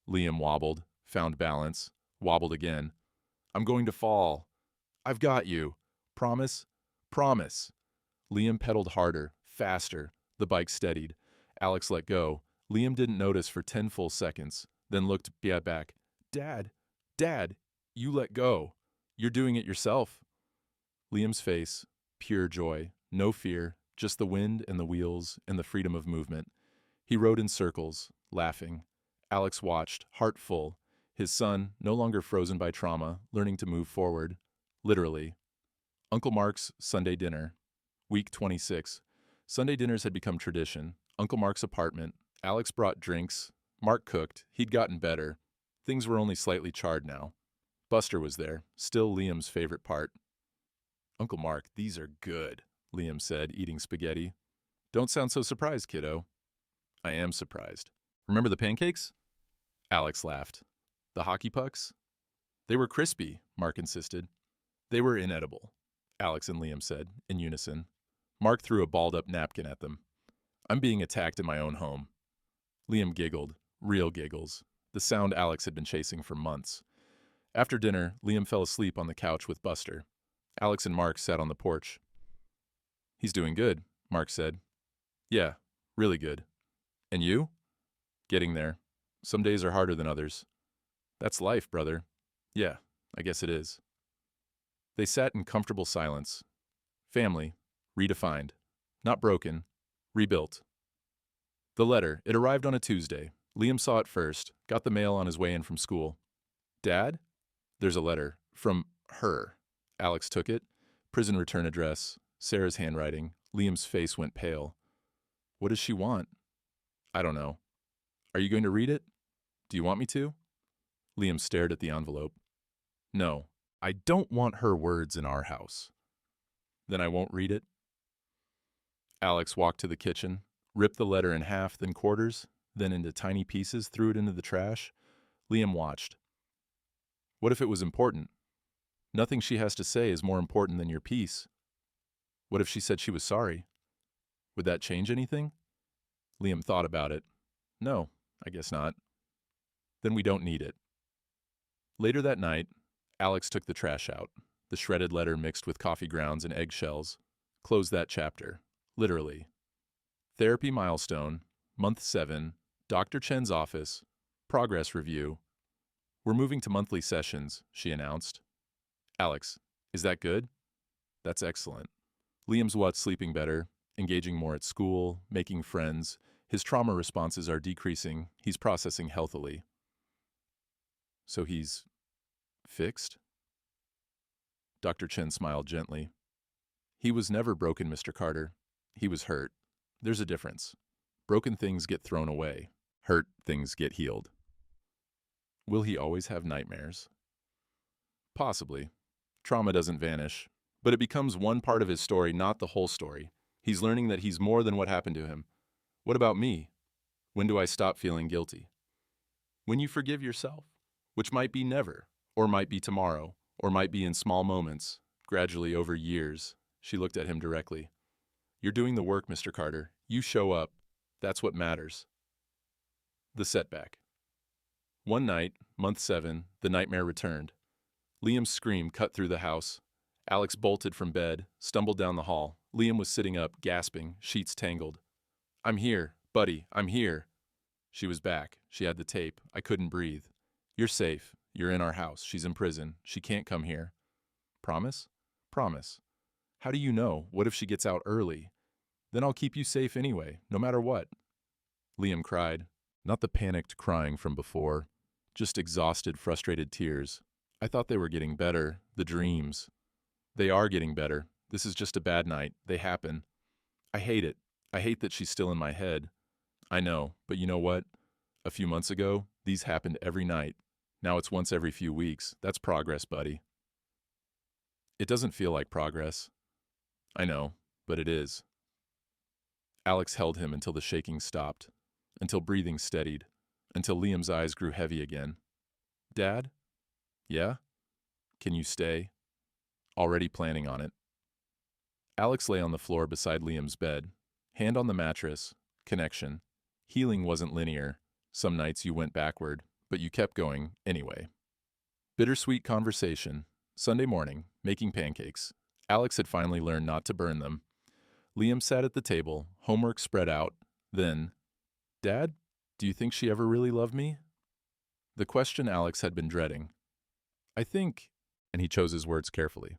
Liam wobbled, found balance, wobbled again. I'm going to fall. I've got you. Promise? Promise. Liam pedaled harder, faster. The bike steadied. Alex let go. Liam didn't notice for 10 full seconds, then looked back. Dad, Dad, you let go. You're doing it yourself. Liam's face, pure joy, no fear, just the wind and the wheels and the freedom of movement. He rode in circles, laughing. Alex watched, heart full, his son, no longer frozen by trauma, learning to move forward. Literally. Uncle Mark's Sunday dinner. Week 26. Sunday dinners had become tradition. Uncle Mark's apartment. Alex brought drinks. Mark cooked. He'd gotten better. Things were only slightly charred now. Buster was there, still Liam's favorite part. Uncle Mark, these are good, Liam said, eating spaghetti. Don't sound so surprised, kiddo. I am surprised. Remember the pancakes? Alex laughed. The hockey pucks? They were crispy, Mark insisted. They were inedible, Alex and Liam said, in unison. Mark threw a balled-up napkin at them. I'm being attacked in my own home. Liam giggled, real giggles, the sound Alex had been chasing for months. After dinner, Liam fell asleep on the couch with Buster. Alex and Mark sat on the porch. He's doing good, Mark said. Yeah, really good. And you? Getting there. Some days are harder than others. That's life, brother. Yeah, I guess it is. They sat in comfortable silence. Family, redefined. Not broken, rebuilt. The letter, it arrived on a Tuesday. Liam saw it first, got the mail on his way in from school. Dad? There's a letter. From her. Alex took it. Prison return address. Sarah's handwriting. Liam's face went pale. What does she want? I don't know. Are you going to read it? Do you want me to? Liam stared at the envelope. No, I don't want her words in our house. Then I won't read it. Alex walked to the kitchen, ripped the letter in half, then quarters, then into tiny pieces, threw it into the trash. Liam watched. What if it was important? Nothing she has to say is more important than your peace. What if she said she was sorry? Would that change anything? Liam thought about it. No, I guess not. Then we don't need it. Later that night, Alex took the trash out, the shredded letter mixed with coffee grounds and eggshells. Closed that chapter, literally. Therapy milestone, month 7, Dr. Chen's office, progress review. We're moving to monthly sessions, she announced. Alex, is that good? That's excellent. Liam's sleeping better, engaging more at school, making friends. His trauma responses are decreasing. He's processing healthily. So he's fixed? Dr. Chen smiled gently. He was never broken, Mr. Carter. He was hurt. There's a difference. Broken things get thrown away. Hurt things get healed. Will he always have nightmares? Possibly. Trauma doesn't vanish, but it becomes one part of his story, not the whole story. He's learning that he's more than what happened to him. What about me? When do I stop feeling guilty? When you forgive yourself, which might be never, or might be tomorrow, or might be in small moments, gradually over years. She looked at him directly. You're doing the work, Mr. Carter. You show up. That's what matters. The setback. One night, month 7, the nightmare returned. Liam's scream cut through the house. Alex bolted from bed, stumbled down the hall. Liam was sitting up, gasping, sheets tangled. I'm here, buddy, I'm here. She was back. She had the tape. I couldn't breathe. You're safe. You're in our house. She's in prison. She can't come here. Promise? Promise. How do you know? What if she gets out early? Then I'll keep you safe anyway, no matter what. Liam cried. Not the panicked crying from before. Just exhausted, frustrated tears. I thought they were getting better. The dreams. They are getting better. This is just a bad night. They happen. I hate it. I hate that she's still in my head. I know, but you know what? A few months ago, these happened every night. Now it's once every few weeks. That's progress, buddy. It doesn't feel like progress. I know, but it is. Alex held him until the shaking stopped, until breathing steadied, until Liam's eyes grew heavy again. Dad? Yeah? Can you stay? Already planning on it. Alex lay on the floor beside Liam's bed. Hand on the mattress. Connection. Healing wasn't linear. Some nights you went backward, but you kept going anyway. Bittersweet conversation. Sunday morning, making pancakes. Alex had finally learned not to burn them. Liam sat at the table, homework spread out. Then, Dad, do you think she ever really loved me? The question Alex had been dreading. I think, and he chose his words carefully,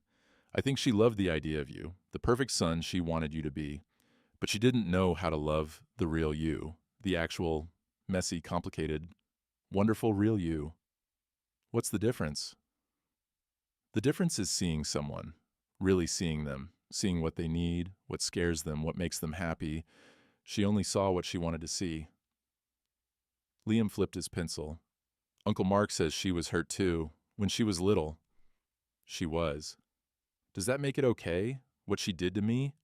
I think she loved the idea of you, the perfect son she wanted you to be. But she didn't know how to love the real you, the actual, messy, complicated, wonderful real you. What's the difference? The difference is seeing someone, really seeing them, seeing what they need, what scares them, what makes them happy. She only saw what she wanted to see. Liam flipped his pencil. Uncle Mark says she was hurt too, when she was little. She was. Does that make it okay, what she did to me?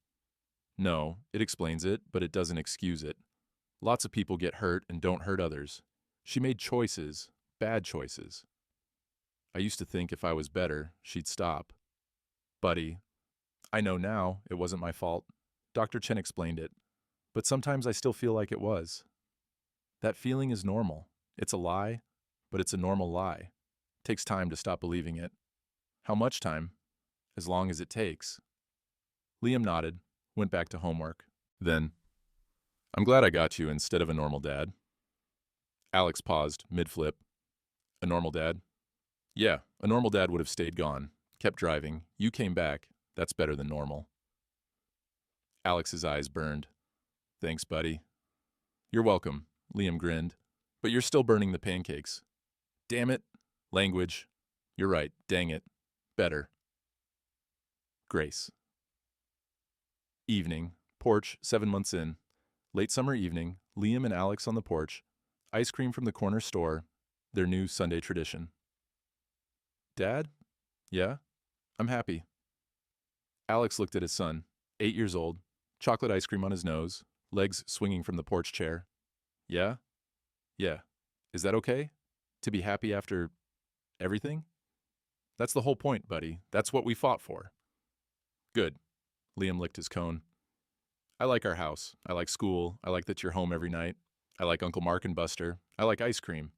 No, it explains it, but it doesn't excuse it. Lots of people get hurt and don't hurt others. She made choices, bad choices. I used to think if I was better, she'd stop. Buddy, I know now it wasn't my fault. Dr. Chen explained it. But sometimes I still feel like it was. That feeling is normal. It's a lie, but it's a normal lie. It takes time to stop believing it. How much time? As long as it takes. Liam nodded, went back to homework. Then, I'm glad I got you instead of a normal dad. Alex paused, mid-flip. A normal dad? Yeah, a normal dad would have stayed gone, kept driving. You came back. That's better than normal. Alex's eyes burned. Thanks, buddy. You're welcome, Liam grinned. But you're still burning the pancakes. Damn it. Language. You're right, dang it. Better. Grace. Evening. Porch, 7 months in. Late summer evening, Liam and Alex on the porch. Ice cream from the corner store. Their new Sunday tradition. Dad? Yeah? I'm happy. Alex looked at his son, 8 years old, chocolate ice cream on his nose, legs swinging from the porch chair. Yeah? Yeah. Is that okay? To be happy after everything? That's the whole point, buddy. That's what we fought for. Good. Liam licked his cone. I like our house. I like school. I like that you're home every night. I like Uncle Mark and Buster. I like ice cream.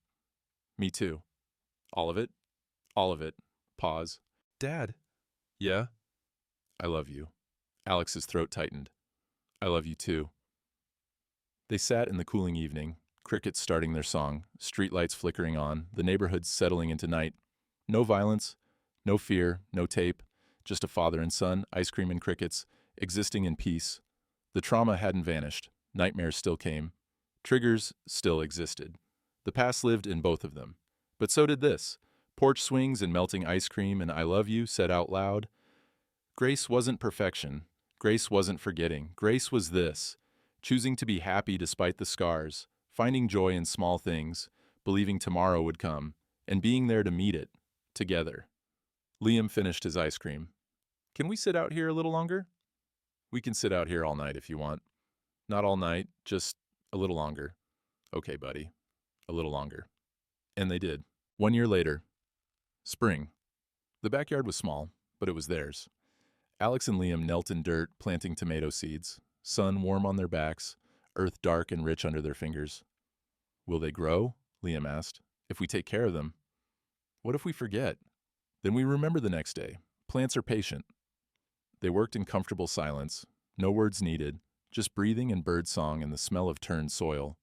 Me too. All of it? All of it. Pause. Dad. Yeah? I love you. Alex's throat tightened. I love you too. They sat in the cooling evening, crickets starting their song, streetlights flickering on, the neighborhood settling into night. No violence, no fear, no tape, just a father and son, ice cream and crickets, existing in peace. The trauma hadn't vanished. Nightmares still came. Triggers still existed. The past lived in both of them. But so did this. Porch swings and melting ice cream and I love you said out loud. Grace wasn't perfection. Grace wasn't forgetting. Grace was this. Choosing to be happy despite the scars, finding joy in small things, believing tomorrow would come, and being there to meet it, together. Liam finished his ice cream. Can we sit out here a little longer? We can sit out here all night if you want. Not all night, just a little longer. Okay, buddy. A little longer. And they did. 1 year later. Spring. The backyard was small, but it was theirs. Alex and Liam knelt in dirt, planting tomato seeds. Sun warm on their backs, earth dark and rich under their fingers. Will they grow? Liam asked. If we take care of them. What if we forget? Then we remember the next day. Plants are patient. They worked in comfortable silence, no words needed, just breathing and bird song and the smell of turned soil.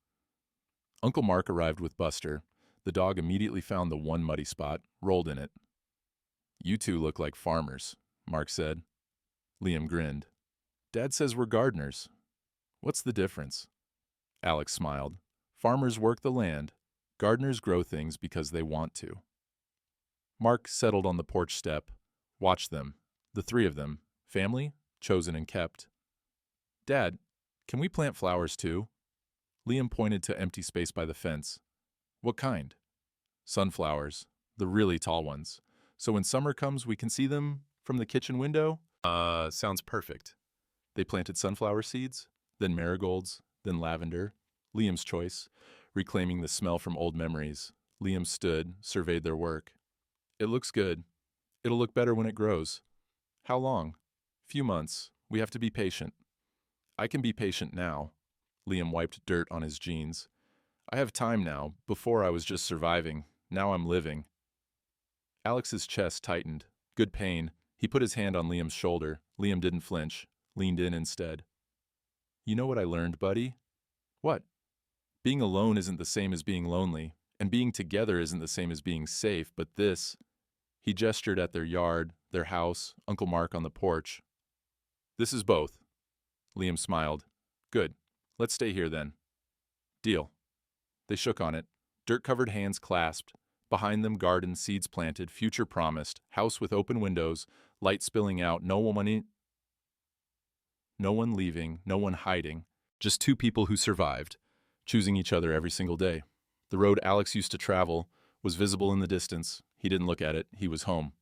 Uncle Mark arrived with Buster. The dog immediately found the one muddy spot, rolled in it. You two look like farmers, Mark said. Liam grinned. Dad says we're gardeners. What's the difference? Alex smiled. Farmers work the land. Gardeners grow things because they want to. Mark settled on the porch step, watched them, the three of them, family, chosen and kept. Dad, can we plant flowers too? Liam pointed to empty space by the fence. What kind? Sunflowers, the really tall ones. So when summer comes, we can see them from the kitchen window? Sounds perfect. They planted sunflower seeds, then marigolds, then lavender. Liam's choice, reclaiming the smell from old memories. Liam stood, surveyed their work. It looks good. It'll look better when it grows. How long? Few months. We have to be patient. I can be patient now. Liam wiped dirt on his jeans. I have time now. Before I was just surviving. Now I'm living. Alex's chest tightened. Good pain. He put his hand on Liam's shoulder. Liam didn't flinch. Leaned in instead. You know what I learned, buddy? What? Being alone isn't the same as being lonely, and being together isn't the same as being safe, but this... He gestured at their yard, their house, Uncle Mark on the porch. This is both. Liam smiled. Good. Let's stay here then. Deal. They shook on it. Dirt-covered hands clasped. Behind them, garden, seeds planted, future promised, house with open windows, light spilling out, no one leaving, no one hiding. Just two people who survived, choosing each other every single day. The road Alex used to travel was visible in the distance. He didn't look at it. He was home.